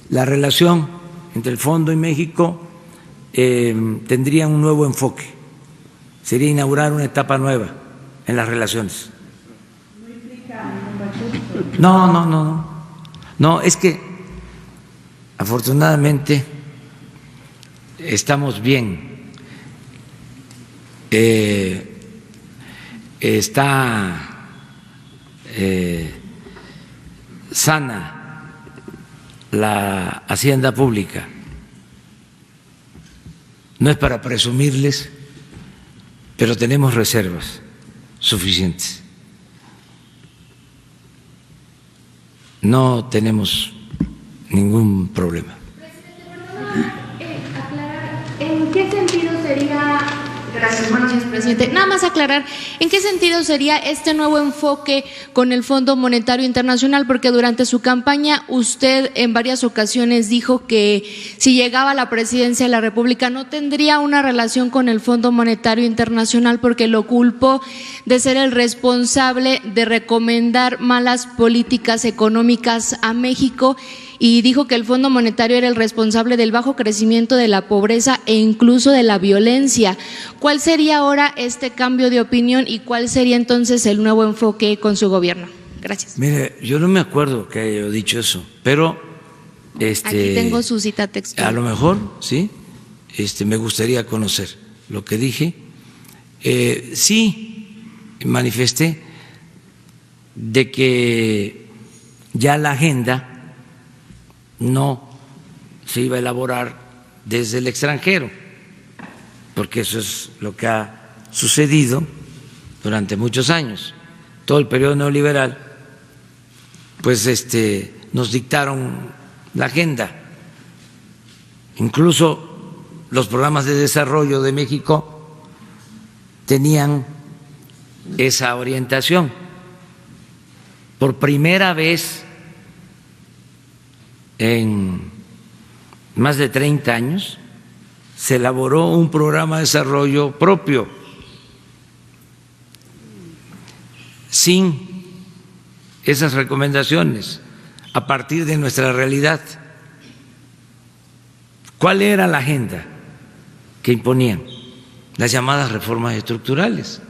Speaker 1: la relación entre el Fondo y México tendría un nuevo enfoque, sería inaugurar una etapa nueva en las relaciones.
Speaker 14: ¿No implica ningún recurso?
Speaker 1: No, es que afortunadamente estamos bien. Está sana la hacienda pública. No es para presumirles, pero tenemos reservas suficientes. No tenemos ningún problema.
Speaker 16: ¿En qué sentido sería, gracias, buenos días, presidente, nada más aclarar, ¿en qué sentido sería este nuevo enfoque con el Fondo Monetario Internacional? Porque durante su campaña usted en varias ocasiones dijo que si llegaba a la presidencia de la República no tendría una relación con el Fondo Monetario Internacional porque lo culpó de ser el responsable de recomendar malas políticas económicas a México y dijo que el Fondo Monetario era el responsable del bajo crecimiento de la pobreza e incluso de la violencia. ¿Cuál sería ahora este cambio de opinión y cuál sería entonces el nuevo enfoque con su gobierno? Gracias.
Speaker 1: Mire, yo no me acuerdo que haya dicho eso, pero
Speaker 16: aquí tengo su cita textual.
Speaker 1: A lo mejor, sí, me gustaría conocer lo que dije. Sí, manifesté de que ya la agenda no se iba a elaborar desde el extranjero, porque eso es lo que ha sucedido durante muchos años. Todo el periodo neoliberal, pues nos dictaron la agenda. Incluso los programas de desarrollo de México tenían esa orientación. Por primera vez en más de 30 años se elaboró un programa de desarrollo propio, sin esas recomendaciones, a partir de nuestra realidad. ¿Cuál era la agenda que imponían? Las llamadas reformas estructurales,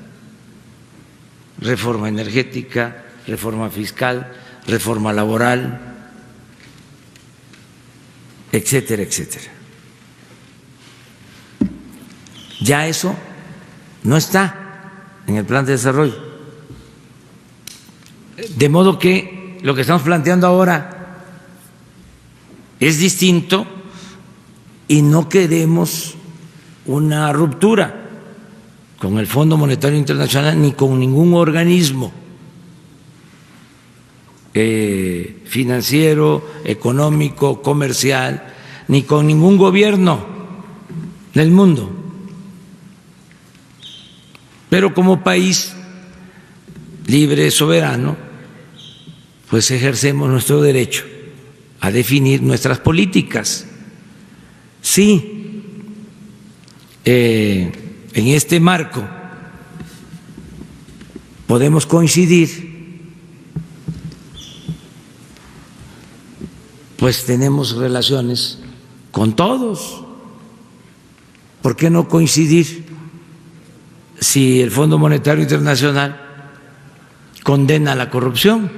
Speaker 1: reforma energética, reforma fiscal, reforma laboral, etcétera, etcétera. Ya eso no está en el plan de desarrollo. De modo que lo que estamos planteando ahora es distinto y no queremos una ruptura con el Fondo Monetario Internacional ni con ningún organismo financiero, económico, comercial, ni con ningún gobierno del mundo. Pero como país libre, soberano, pues ejercemos nuestro derecho a definir nuestras políticas. Sí, en este marco podemos coincidir, pues tenemos relaciones con todos. ¿Por qué no coincidir si el Fondo Monetario Internacional condena la corrupción?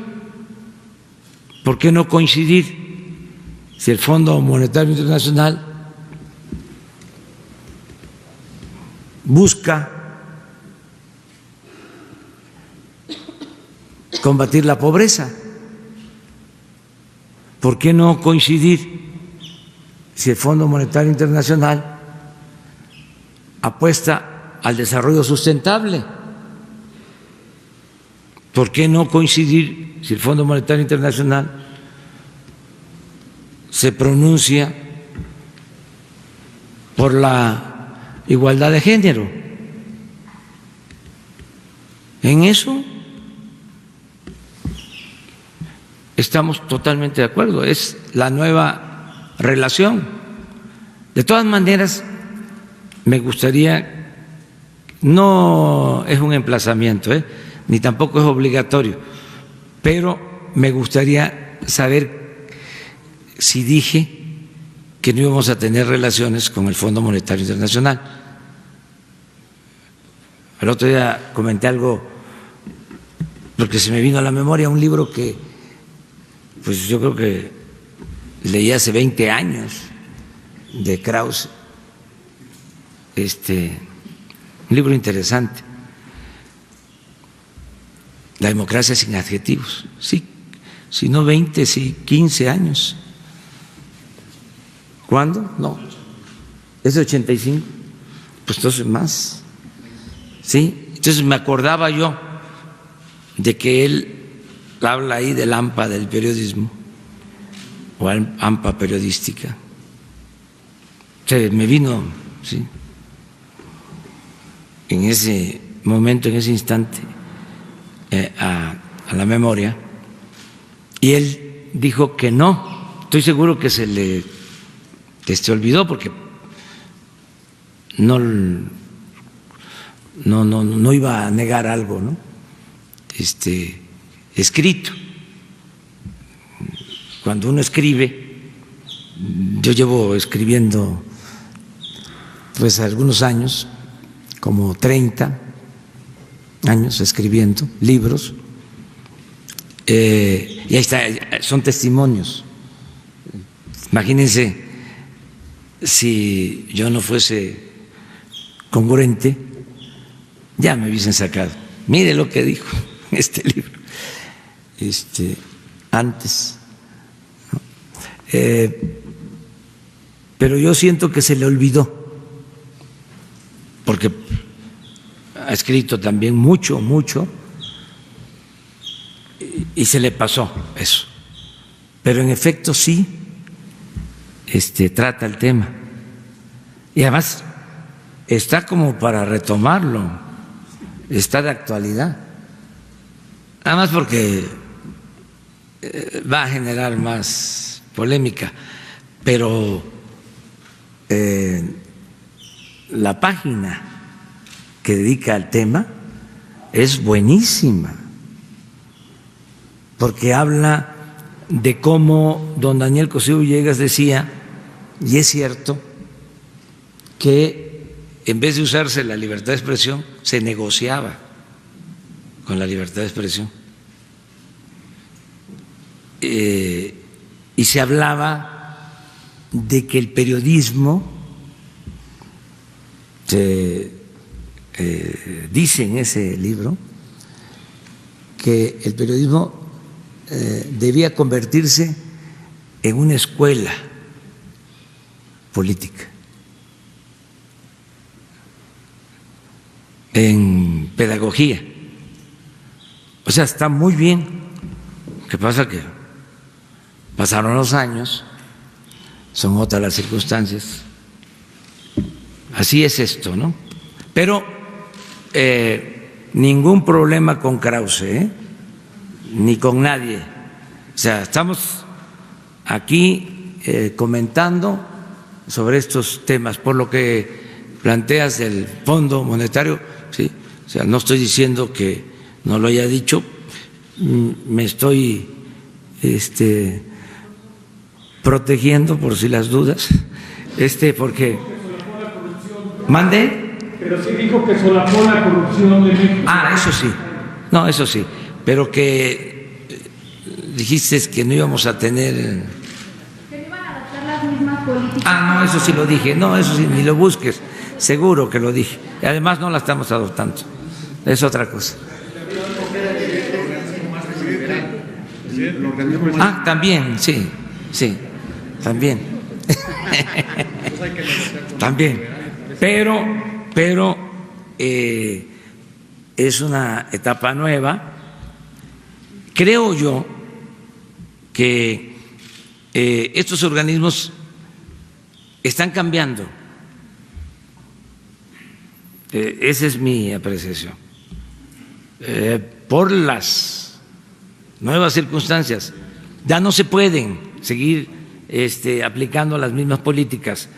Speaker 1: ¿Por qué no coincidir si el Fondo Monetario Internacional busca combatir la pobreza? ¿Por qué no coincidir si el Fondo Monetario Internacional apuesta al desarrollo sustentable? ¿Por qué no coincidir si el Fondo Monetario Internacional se pronuncia por la igualdad de género? En eso estamos totalmente de acuerdo, es la nueva relación. De todas maneras, me gustaría, no es un emplazamiento, ni tampoco es obligatorio, pero me gustaría saber si dije que no íbamos a tener relaciones con el Fondo Monetario Internacional. El otro día comenté algo, porque se me vino a la memoria un libro que pues yo creo que leí hace 20 años, de Krause, un libro interesante, La democracia sin adjetivos. Sí, si no 20, sí 15 años. ¿Cuándo? No, es de 85, pues entonces más. Sí, entonces me acordaba yo de que él habla ahí del AMPA del periodismo, o AMPA periodística. Se me vino, sí, en ese momento, en ese instante, a la memoria, y él dijo que no. Estoy seguro que se le olvidó, porque no iba a negar algo, ¿no? Escrito. Cuando uno escribe, yo llevo escribiendo pues algunos años, como 30 años escribiendo libros, y ahí está, son testimonios. Imagínense si yo no fuese congruente, ya me hubiesen sacado. Mire lo que dijo este libro antes, ¿no? Pero yo siento que se le olvidó, porque ha escrito también mucho, y se le pasó eso. Pero en efecto sí trata el tema. Y además está como para retomarlo, está de actualidad. Nada más porque va a generar más polémica, pero la página que dedica al tema es buenísima, porque habla de cómo don Daniel Cosío Villegas decía, y es cierto, que en vez de usarse la libertad de expresión, se negociaba con la libertad de expresión. Y se hablaba de que el periodismo, se dice en ese libro, que el periodismo debía convertirse en una escuela política, en pedagogía. O sea, está muy bien. ¿Qué pasa? Que pasaron los años, son otras las circunstancias. Así es esto, ¿no? Pero ningún problema con Krause, ni con nadie. O sea, estamos aquí comentando sobre estos temas. Por lo que planteas del Fondo Monetario, sí, o sea, no estoy diciendo que no lo haya dicho, me estoy protegiendo por si las dudas, porque mande.
Speaker 17: Pero sí dijo que solapó la corrupción de México.
Speaker 1: Ah, eso sí, no, eso sí, pero que dijiste que no íbamos a tener.
Speaker 16: Que no iban a adoptar las mismas políticas.
Speaker 1: Ah, no, eso sí lo dije, no, eso sí, ni lo busques, seguro que lo dije. Y además no la estamos adoptando, es otra cosa. Ah, también, sí, también. También. Pero es una etapa nueva. Creo yo que estos organismos están cambiando. Esa es mi apreciación. Por las nuevas circunstancias, ya no se pueden seguir aplicando las mismas políticas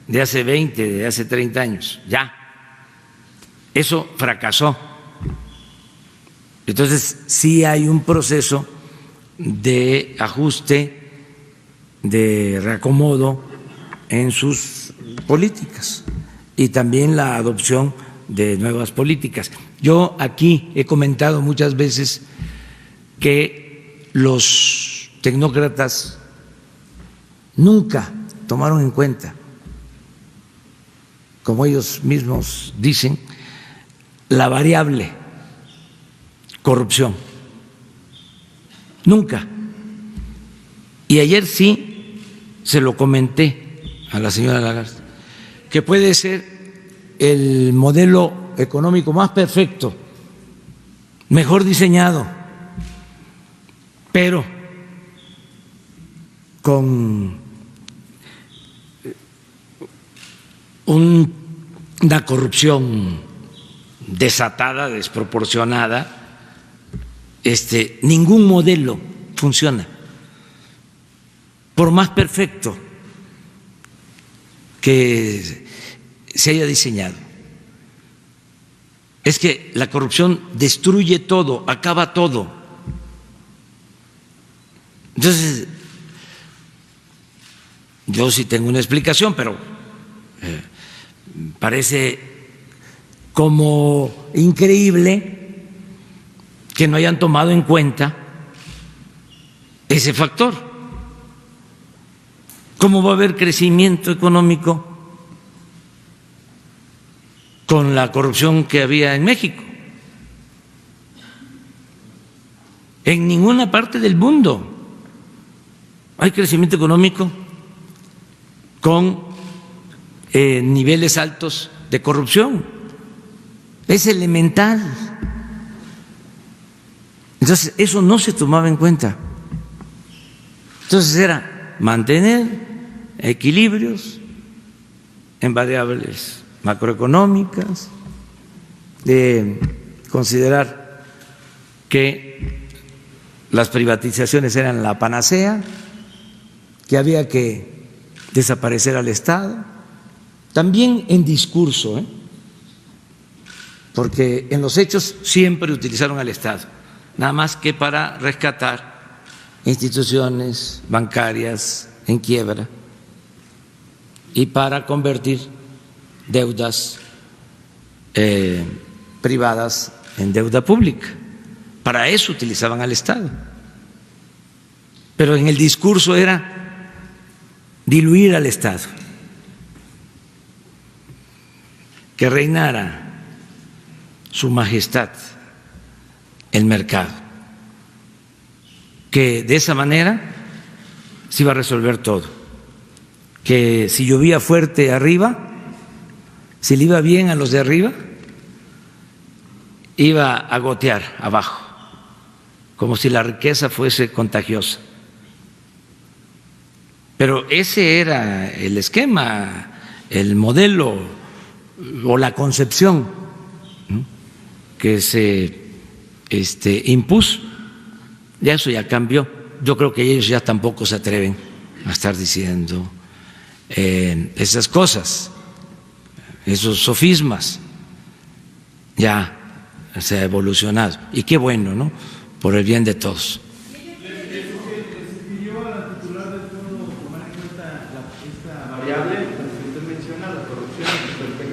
Speaker 1: de hace 20, de hace 30 años, ya. Eso fracasó. Entonces, sí hay un proceso de ajuste, de reacomodo en sus políticas y también la adopción de nuevas políticas. Yo aquí he comentado muchas veces que los tecnócratas nunca tomaron en cuenta, como ellos mismos dicen, la variable corrupción. Nunca. Y ayer sí se lo comenté a la señora Lagarde, que puede ser el modelo económico más perfecto, mejor diseñado, pero con una corrupción desatada, desproporcionada, ningún modelo funciona, por más perfecto que se haya diseñado. Es que la corrupción destruye todo, acaba todo. Entonces, yo sí tengo una explicación, pero parece como increíble que no hayan tomado en cuenta ese factor. ¿Cómo va a haber crecimiento económico con la corrupción que había en México? En ninguna parte del mundo hay crecimiento económico con niveles altos de corrupción. Es elemental. Entonces, eso no se tomaba en cuenta. Entonces era mantener equilibrios en variables macroeconómicas, de considerar que las privatizaciones eran la panacea, que había que desaparecer al Estado, también en discurso, porque en los hechos siempre utilizaron al Estado, nada más que para rescatar instituciones bancarias en quiebra y para convertir deudas privadas en deuda pública. Para eso utilizaban al Estado. Pero en el discurso era diluir al Estado, que reinara su majestad el mercado, que de esa manera se iba a resolver todo, que si llovía fuerte arriba, si le iba bien a los de arriba, iba a gotear abajo, como si la riqueza fuese contagiosa. Pero ese era el esquema, el modelo o la concepción, ¿no?, que se impuso. Ya eso ya cambió. Yo creo que ellos ya tampoco se atreven a estar diciendo esas cosas, esos sofismas. Ya se ha evolucionado. Y qué bueno, ¿no?, por el bien de todos.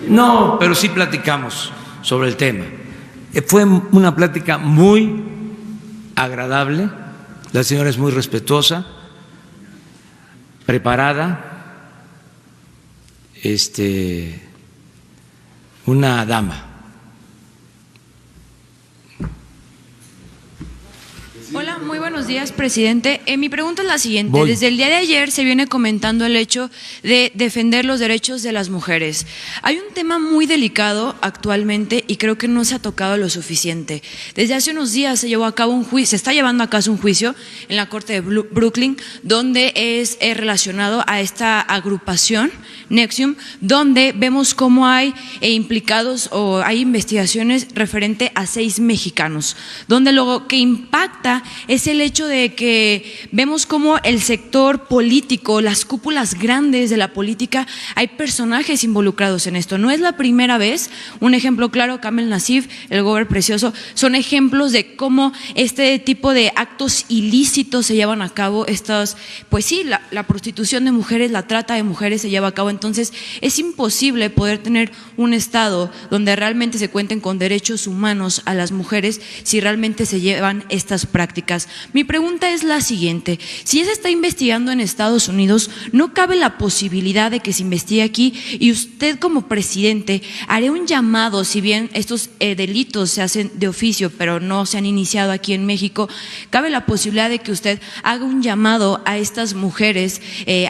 Speaker 1: No, pero sí platicamos sobre el tema. Fue una plática muy agradable. La señora es muy respetuosa, preparada, una dama.
Speaker 18: Hola, muy buenos días, presidente. Mi pregunta es la siguiente. Desde el día de ayer se viene comentando el hecho de defender los derechos de las mujeres. Hay un tema muy delicado actualmente y creo que no se ha tocado lo suficiente. Desde hace unos días se llevó a cabo un juicio, se está llevando a cabo un juicio en la Corte de Brooklyn, donde es relacionado a esta agrupación, NXIVM, donde vemos cómo hay implicados o hay investigaciones referente a 6 mexicanos, donde lo que impacta es el hecho de que vemos cómo el sector político, las cúpulas grandes de la política, hay personajes involucrados en esto. No es la primera vez. Un ejemplo claro, Kamel Nasif, el gobernador precioso, son ejemplos de cómo este tipo de actos ilícitos se llevan a cabo. Pues sí, la prostitución de mujeres, la trata de mujeres se lleva a cabo. Entonces es imposible poder tener un Estado donde realmente se cuenten con derechos humanos a las mujeres si realmente se llevan estas prácticas. Mi pregunta es la siguiente: si ya se está investigando en Estados Unidos, ¿no cabe la posibilidad de que se investigue aquí? Y usted como presidente haré un llamado, si bien estos delitos se hacen de oficio pero no se han iniciado aquí en México, ¿cabe la posibilidad de que usted haga un llamado a estas mujeres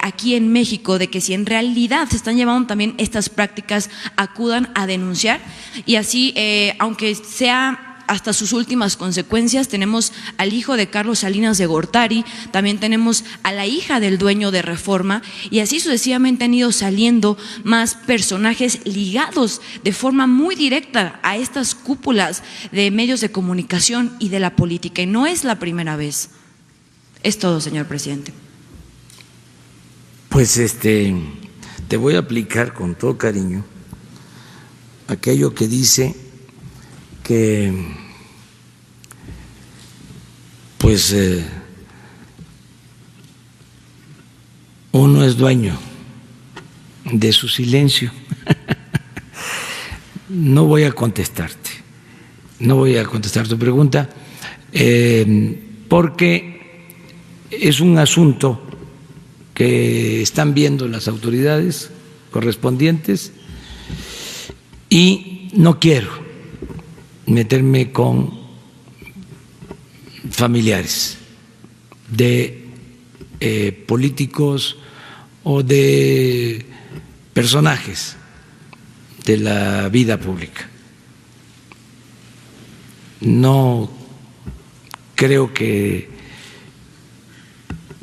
Speaker 18: aquí en México de que si en realidad se están llevando también estas prácticas, acudan a denunciar? Y así, aunque sea hasta sus últimas consecuencias, tenemos al hijo de Carlos Salinas de Gortari, también tenemos a la hija del dueño de Reforma, y así sucesivamente han ido saliendo más personajes ligados de forma muy directa a estas cúpulas de medios de comunicación y de la política, y no es la primera vez. Es todo, señor presidente.
Speaker 1: Pues te voy a aplicar con todo cariño aquello que dice que uno es dueño de su silencio. No voy a contestarte, no voy a contestar tu pregunta, porque es un asunto que están viendo las autoridades correspondientes y no quiero meterme con familiares de políticos o de personajes de la vida pública. No creo que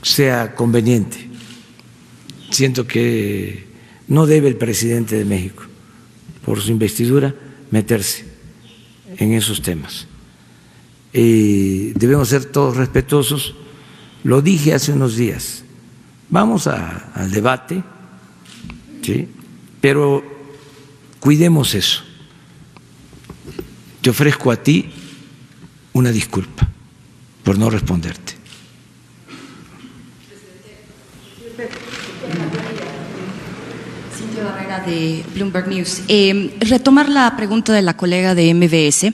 Speaker 1: sea conveniente. Siento que no debe el presidente de México, por su investidura, meterse en esos temas. Debemos ser todos respetuosos. Lo dije hace unos días. Vamos al debate, ¿sí? Pero cuidemos eso. Te ofrezco a ti una disculpa por no responderte.
Speaker 19: Cintia Barrera de Bloomberg News. Retomar la pregunta de la colega de MBS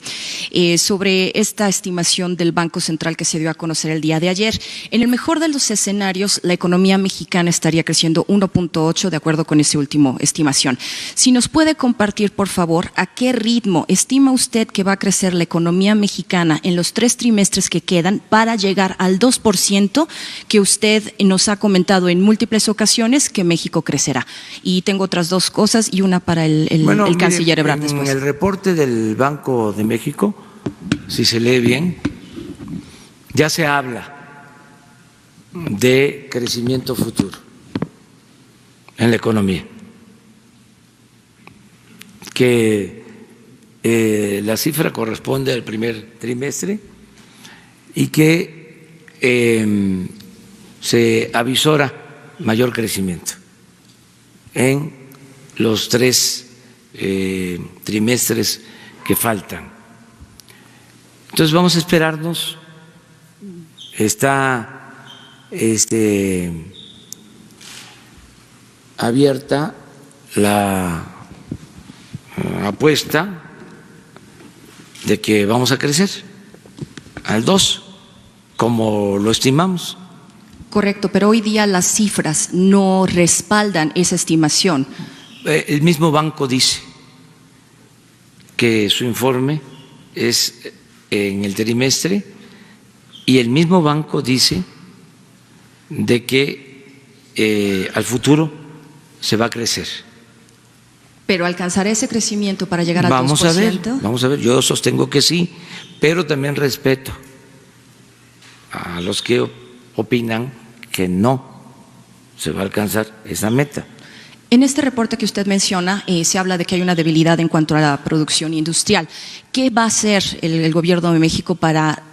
Speaker 19: sobre esta estimación del Banco Central que se dio a conocer el día de ayer. En el mejor de los escenarios, la economía mexicana estaría creciendo 1.8 de acuerdo con esa última estimación. Si nos puede compartir, por favor, a qué ritmo estima usted que va a crecer la economía mexicana en los 3 trimestres que quedan para llegar al 2% que usted nos ha comentado en múltiples ocasiones que México crecerá. Y tengo otras 2 cosas y una para el canciller Ebrard después.
Speaker 1: En el reporte del Banco de México, si se lee bien, ya se habla de crecimiento futuro en la economía, que la cifra corresponde al primer trimestre y que se avisora mayor crecimiento en los 3 trimestres que faltan. Entonces vamos a esperarnos. Está abierta la apuesta de que vamos a crecer al 2, como lo estimamos.
Speaker 19: Correcto, pero hoy día las cifras no respaldan esa estimación.
Speaker 1: El mismo banco dice que su informe es en el trimestre y el mismo banco dice de que al futuro se va a crecer.
Speaker 19: Pero alcanzará ese crecimiento para llegar al 2%.
Speaker 1: Vamos a ver, yo sostengo que sí, pero también respeto a los que opinan que no se va a alcanzar esa meta.
Speaker 19: En este reporte que usted menciona, se habla de que hay una debilidad en cuanto a la producción industrial. ¿Qué va a hacer el gobierno de México para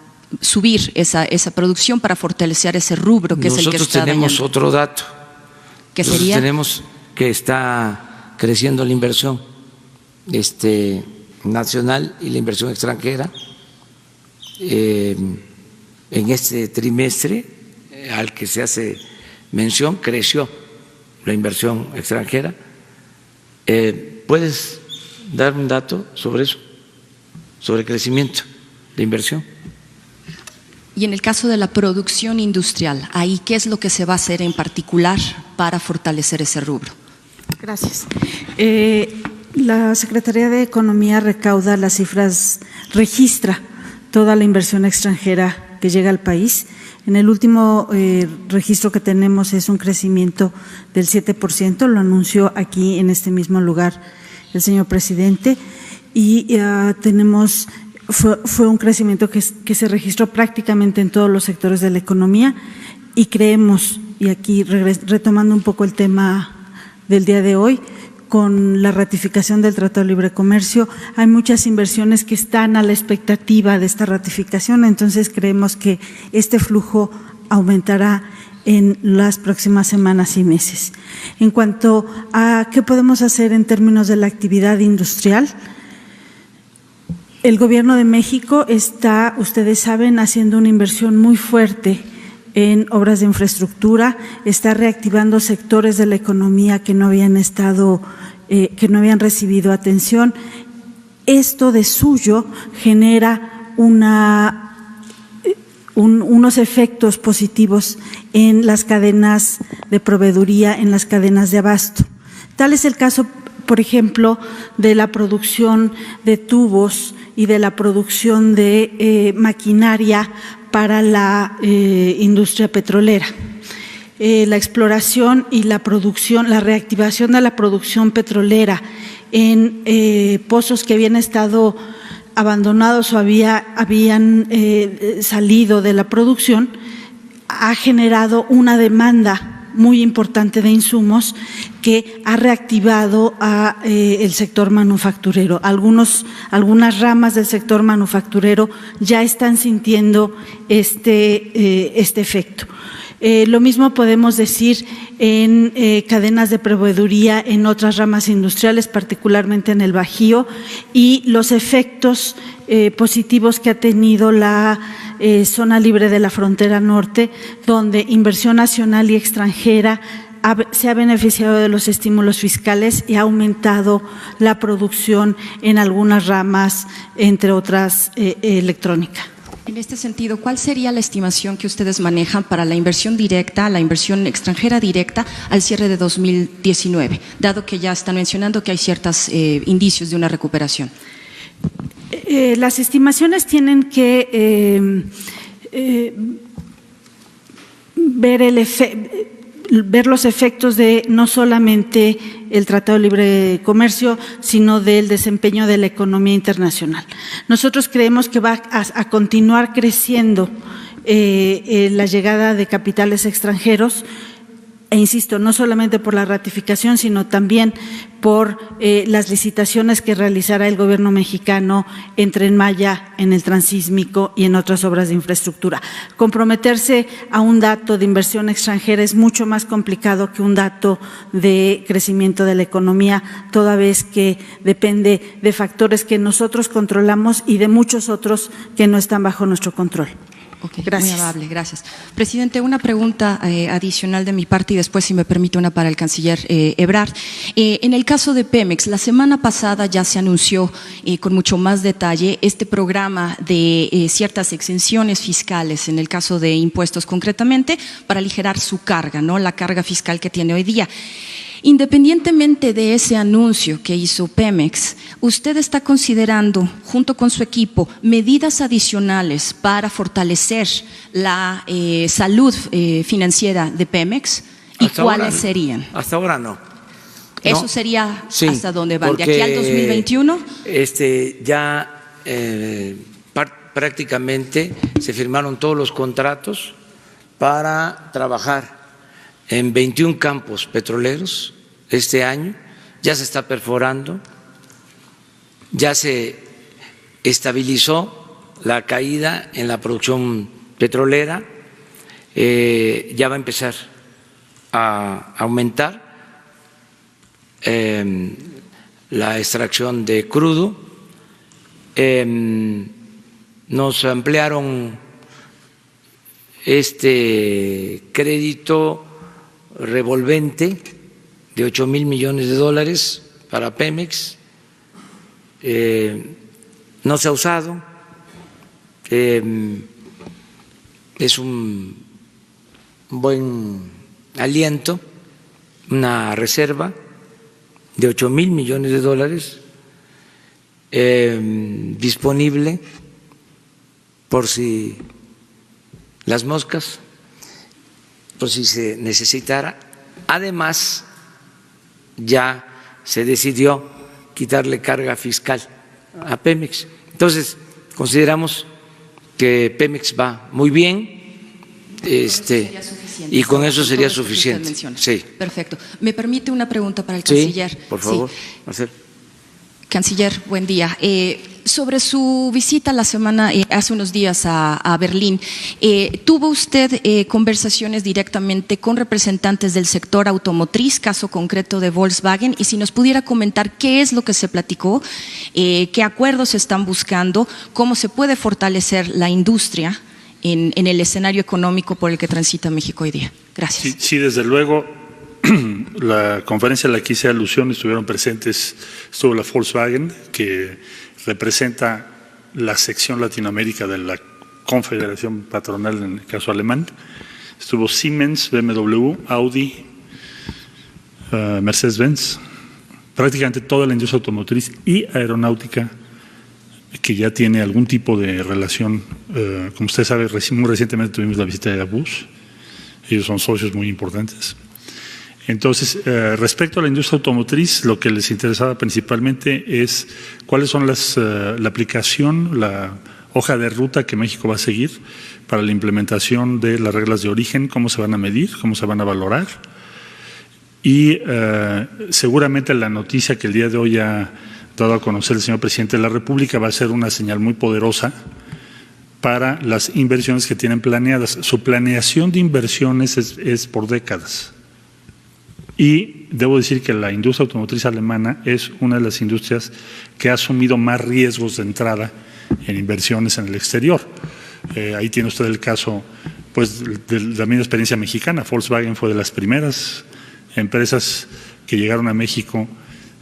Speaker 19: subir esa producción, para fortalecer ese rubro que es el que está dañando?
Speaker 1: Nosotros tenemos otro dato.
Speaker 19: ¿Qué sería?
Speaker 1: Tenemos que está creciendo la inversión nacional y la inversión extranjera. En este trimestre al que se hace mención, creció la inversión extranjera. ¿Puedes dar un dato sobre eso, sobre el crecimiento de inversión?
Speaker 19: Y en el caso de la producción industrial, ahí, ¿qué es lo que se va a hacer en particular para fortalecer ese rubro?
Speaker 4: Gracias. La Secretaría de Economía recauda las cifras, registra toda la inversión extranjera que llega al país. En el último registro que tenemos es un crecimiento del 7%, lo anunció aquí en este mismo lugar el señor presidente, y fue un crecimiento que se registró prácticamente en todos los sectores de la economía, y creemos, y aquí retomando un poco el tema del día de hoy, con la ratificación del Tratado de Libre Comercio, hay muchas inversiones que están a la expectativa de esta ratificación, entonces creemos que este flujo aumentará en las próximas semanas y meses. En cuanto a qué podemos hacer en términos de la actividad industrial, el Gobierno de México está, ustedes saben, haciendo una inversión muy fuerte en obras de infraestructura, está reactivando sectores de la economía que no habían recibido atención. Esto de suyo genera unos efectos positivos en las cadenas de proveeduría, en las cadenas de abasto. Tal es el caso, por ejemplo, de la producción de tubos y de la producción de maquinaria para la industria petrolera. La exploración y la producción, la reactivación de la producción petrolera en pozos que habían estado abandonados o habían salido de la producción, ha generado una demanda muy importante de insumos que ha reactivado el sector manufacturero. Algunas ramas del sector manufacturero ya están sintiendo este efecto. Lo mismo podemos decir en cadenas de proveeduría en otras ramas industriales, particularmente en el Bajío, y los efectos positivos que ha tenido la zona libre de la frontera norte, donde inversión nacional y extranjera se ha beneficiado de los estímulos fiscales y ha aumentado la producción en algunas ramas, entre otras electrónica.
Speaker 19: En este sentido, ¿cuál sería la estimación que ustedes manejan para la inversión directa, la inversión extranjera directa al cierre de 2019, dado que ya están mencionando que hay ciertos indicios de una recuperación?
Speaker 4: Las estimaciones tienen que ver los efectos de no solamente el Tratado de Libre Comercio, sino del desempeño de la economía internacional. Nosotros creemos que va a continuar creciendo la llegada de capitales extranjeros, e insisto, no solamente por la ratificación, sino también por las licitaciones que realizará el gobierno mexicano en Tren Maya, en el Transísmico y en otras obras de infraestructura. Comprometerse a un dato de inversión extranjera es mucho más complicado que un dato de crecimiento de la economía, toda vez que depende de factores que nosotros controlamos y de muchos otros que no están bajo nuestro control.
Speaker 19: Okay, gracias. Muy amable, gracias. Presidente, una pregunta adicional de mi parte y después, si me permite, una para el canciller Ebrard. En el caso de Pemex, la semana pasada ya se anunció con mucho más detalle este programa de ciertas exenciones fiscales, en el caso de impuestos concretamente, para aligerar su carga, ¿no? La carga fiscal que tiene hoy día. Independientemente de ese anuncio que hizo Pemex, ¿usted está considerando, junto con su equipo, medidas adicionales para fortalecer la salud financiera de Pemex? ¿Y cuáles serían?
Speaker 1: Hasta ahora no.
Speaker 19: ¿Eso sería
Speaker 1: sí,
Speaker 19: hasta dónde van? ¿De aquí al 2021?
Speaker 1: Ya prácticamente se firmaron todos los contratos para trabajar en 21 campos petroleros este año, ya se está perforando, ya se estabilizó la caída en la producción petrolera, ya va a empezar a aumentar la extracción de crudo, nos ampliaron este crédito revolvente de $8,000 millones para Pemex, no se ha usado, es un buen aliento, una reserva de $8,000 millones disponible por si las moscas, por si se necesitara. Además, ya se decidió quitarle carga fiscal a Pemex. Entonces, consideramos que Pemex va muy bien y con eso sería suficiente. Sí.
Speaker 19: Perfecto. ¿Me permite una pregunta para el canciller?
Speaker 1: Sí, por favor.
Speaker 19: Sí. Canciller, buen día. Sobre su visita la semana, hace unos días a Berlín, ¿tuvo usted conversaciones directamente con representantes del sector automotriz, caso concreto de Volkswagen? Y si nos pudiera comentar qué es lo que se platicó, qué acuerdos se están buscando, cómo se puede fortalecer la industria en el escenario económico por el que transita México hoy día. Gracias.
Speaker 3: Sí, desde luego, la conferencia a la que hice alusión estuvo la Volkswagen, que representa la sección Latinoamérica de la Confederación Patronal en el caso alemán. Estuvo Siemens, BMW, Audi, Mercedes-Benz, prácticamente toda la industria automotriz y aeronáutica que ya tiene algún tipo de relación. Como usted sabe, muy recientemente tuvimos la visita de Airbus. Ellos son socios muy importantes. Entonces, respecto a la industria automotriz, lo que les interesaba principalmente es cuáles son la aplicación, la hoja de ruta que México va a seguir para la implementación de las reglas de origen, cómo se van a medir, cómo se van a valorar. Y seguramente la noticia que el día de hoy ha dado a conocer el señor presidente de la República va a ser una señal muy poderosa para las inversiones que tienen planeadas. Su planeación de inversiones es por décadas. Y debo decir que la industria automotriz alemana es una de las industrias que ha asumido más riesgos de entrada en inversiones en el exterior. Ahí tiene usted el caso pues, de la misma experiencia mexicana. Volkswagen fue de las primeras empresas que llegaron a México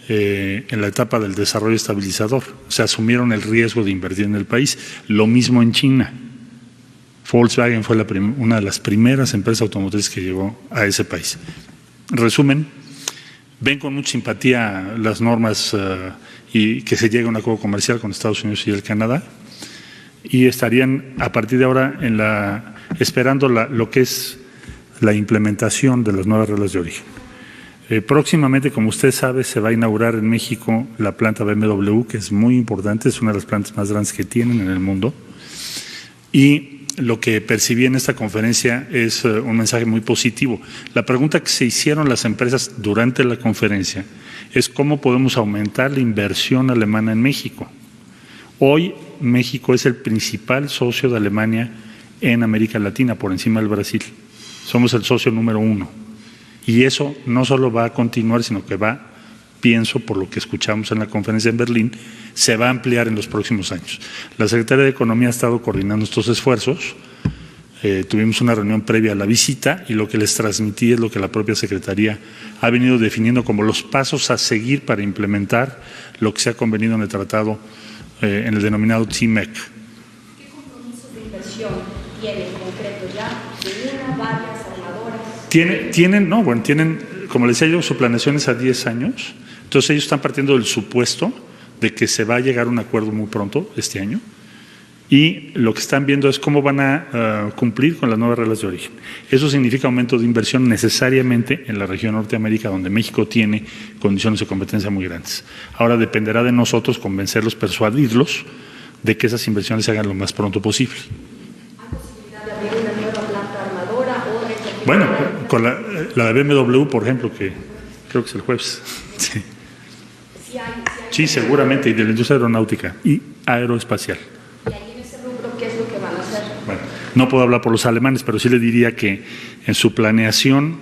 Speaker 3: en la etapa del desarrollo estabilizador. O sea, asumieron el riesgo de invertir en el país. Lo mismo en China. Volkswagen fue una de las primeras empresas automotrices que llegó a ese país. En resumen, ven con mucha simpatía las normas y que se llegue a un acuerdo comercial con Estados Unidos y el Canadá, y estarían a partir de ahora esperando lo que es la implementación de las nuevas reglas de origen. Próximamente, como usted sabe, se va a inaugurar en México la planta BMW, que es muy importante, es una de las plantas más grandes que tienen en el mundo, y lo que percibí en esta conferencia es un mensaje muy positivo. La pregunta que se hicieron las empresas durante la conferencia es cómo podemos aumentar la inversión alemana en México. Hoy México es el principal socio de Alemania en América Latina, por encima del Brasil. Somos el socio número 1. Y eso no solo va a continuar, sino que pienso, por lo que escuchamos en la conferencia en Berlín, se va a ampliar en los próximos años. La Secretaría de Economía ha estado coordinando estos esfuerzos. Tuvimos una reunión previa a la visita y lo que les transmití es lo que la propia Secretaría ha venido definiendo como los pasos a seguir para implementar lo que se ha convenido en el tratado, en el denominado TMEC.
Speaker 19: ¿Qué compromisos de inversión tiene en concreto ya de una, varias armadoras?
Speaker 3: Tienen, como les decía yo, su planeación es a 10 años. Entonces ellos están partiendo del supuesto de que se va a llegar a un acuerdo muy pronto este año, y lo que están viendo es cómo van a cumplir con las nuevas reglas de origen. Eso significa aumento de inversión necesariamente en la región Norteamérica, donde México tiene condiciones de competencia muy grandes. Ahora dependerá de nosotros convencerlos, persuadirlos de que esas inversiones se hagan lo más pronto posible.
Speaker 19: ¿Hay posibilidad de abrir una nueva planta armadora o de...
Speaker 3: Bueno, con la de BMW, por ejemplo, que creo que es el jueves. Sí. Sí, seguramente, y de la industria aeronáutica y aeroespacial.
Speaker 19: ¿Y ahí en ese rubro qué es lo que van a hacer?
Speaker 3: Bueno, no puedo hablar por los alemanes, pero sí le diría que en su planeación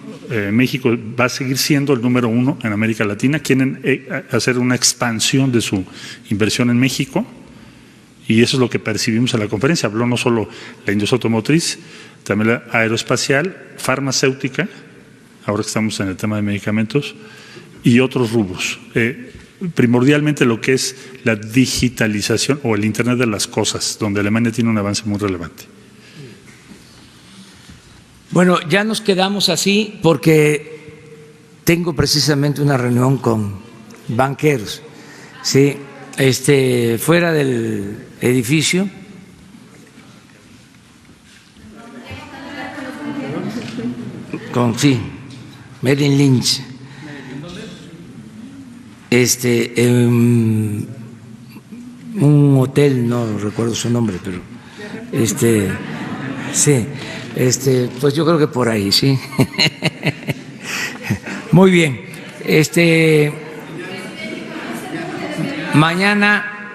Speaker 3: México va a seguir siendo el número 1 en América Latina. Quieren hacer una expansión de su inversión en México, y eso es lo que percibimos en la conferencia. Habló no solo la industria automotriz, también la aeroespacial, farmacéutica, ahora que estamos en el tema de medicamentos, y otros rubros. Primordialmente lo que es la digitalización o el Internet de las cosas, donde Alemania tiene un avance muy relevante.
Speaker 1: Bueno, ya nos quedamos así porque tengo precisamente una reunión con banqueros, sí, fuera del edificio. Sí, Merrill Lynch. Un hotel, no recuerdo su nombre, pero sí, pues yo creo que por ahí, sí. Muy bien. Mañana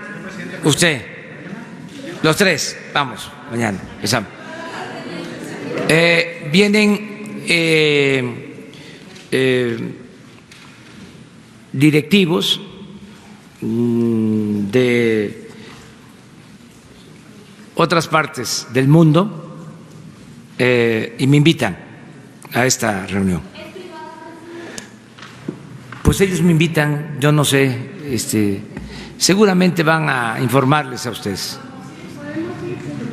Speaker 1: usted, los tres, vamos, mañana empezamos. Vienen directivos de otras partes del mundo y me invitan a esta reunión. Pues ellos me invitan, yo no sé, seguramente van a informarles a ustedes,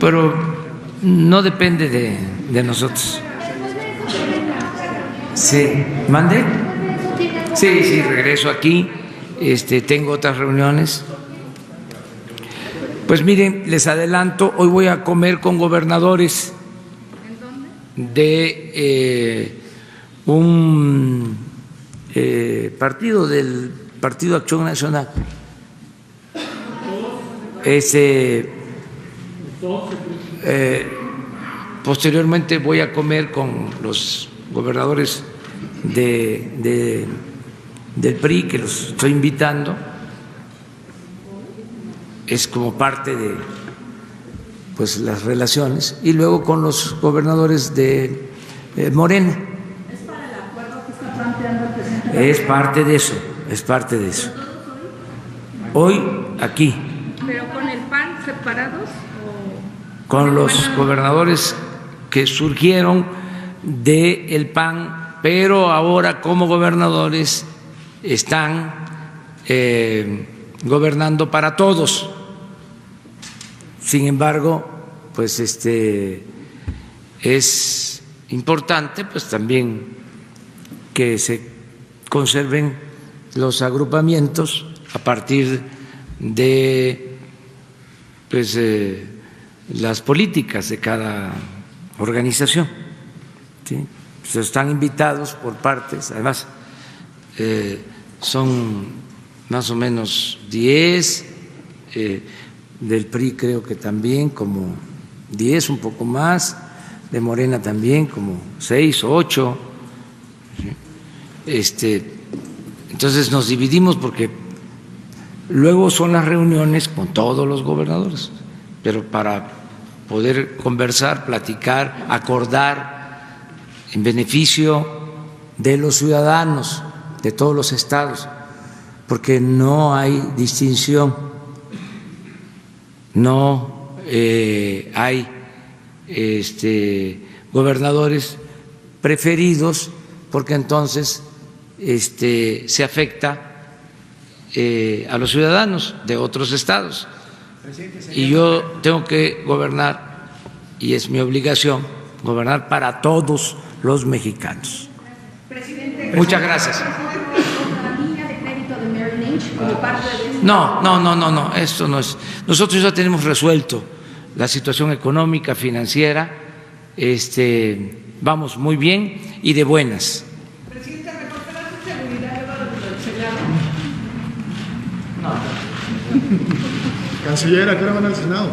Speaker 1: pero no depende de nosotros. Sí, ¿mande? Sí, regreso aquí, tengo otras reuniones. Pues miren, les adelanto, hoy voy a comer con gobernadores de un partido, del Partido Acción Nacional. Posteriormente voy a comer con los gobernadores del PRI, que los estoy invitando. Es como parte de pues las relaciones, y luego con los gobernadores de Morena.
Speaker 15: ¿Es para el acuerdo que está planteando el presidente?
Speaker 1: Es parte de eso. Hoy aquí.
Speaker 15: ¿Pero con el PAN separados? ¿O
Speaker 1: con los gobernadores que surgieron del PAN, pero ahora como gobernadores están gobernando para todos. Sin embargo, pues es importante pues también que se conserven los agrupamientos a partir de pues las políticas de cada organización, ¿sí? Están invitados por partes, además son más o menos 10, del PRI creo que también como 10, un poco más, de Morena también como 6 o 8. Entonces nos dividimos porque luego son las reuniones con todos los gobernadores, pero para poder conversar, platicar, acordar en beneficio de los ciudadanos de todos los estados, porque no hay distinción, no hay gobernadores preferidos, porque entonces se afecta a los ciudadanos de otros estados. Y yo tengo que gobernar, y es mi obligación, gobernar para todos los mexicanos. Muchas gracias. No, esto no es. Nosotros ya tenemos resuelto la situación económica, financiera, vamos muy bien y de buenas.
Speaker 15: Presidente, ¿reportará su seguridad del Senado?
Speaker 20: No. Canciller, ¿a qué hora van al Senado?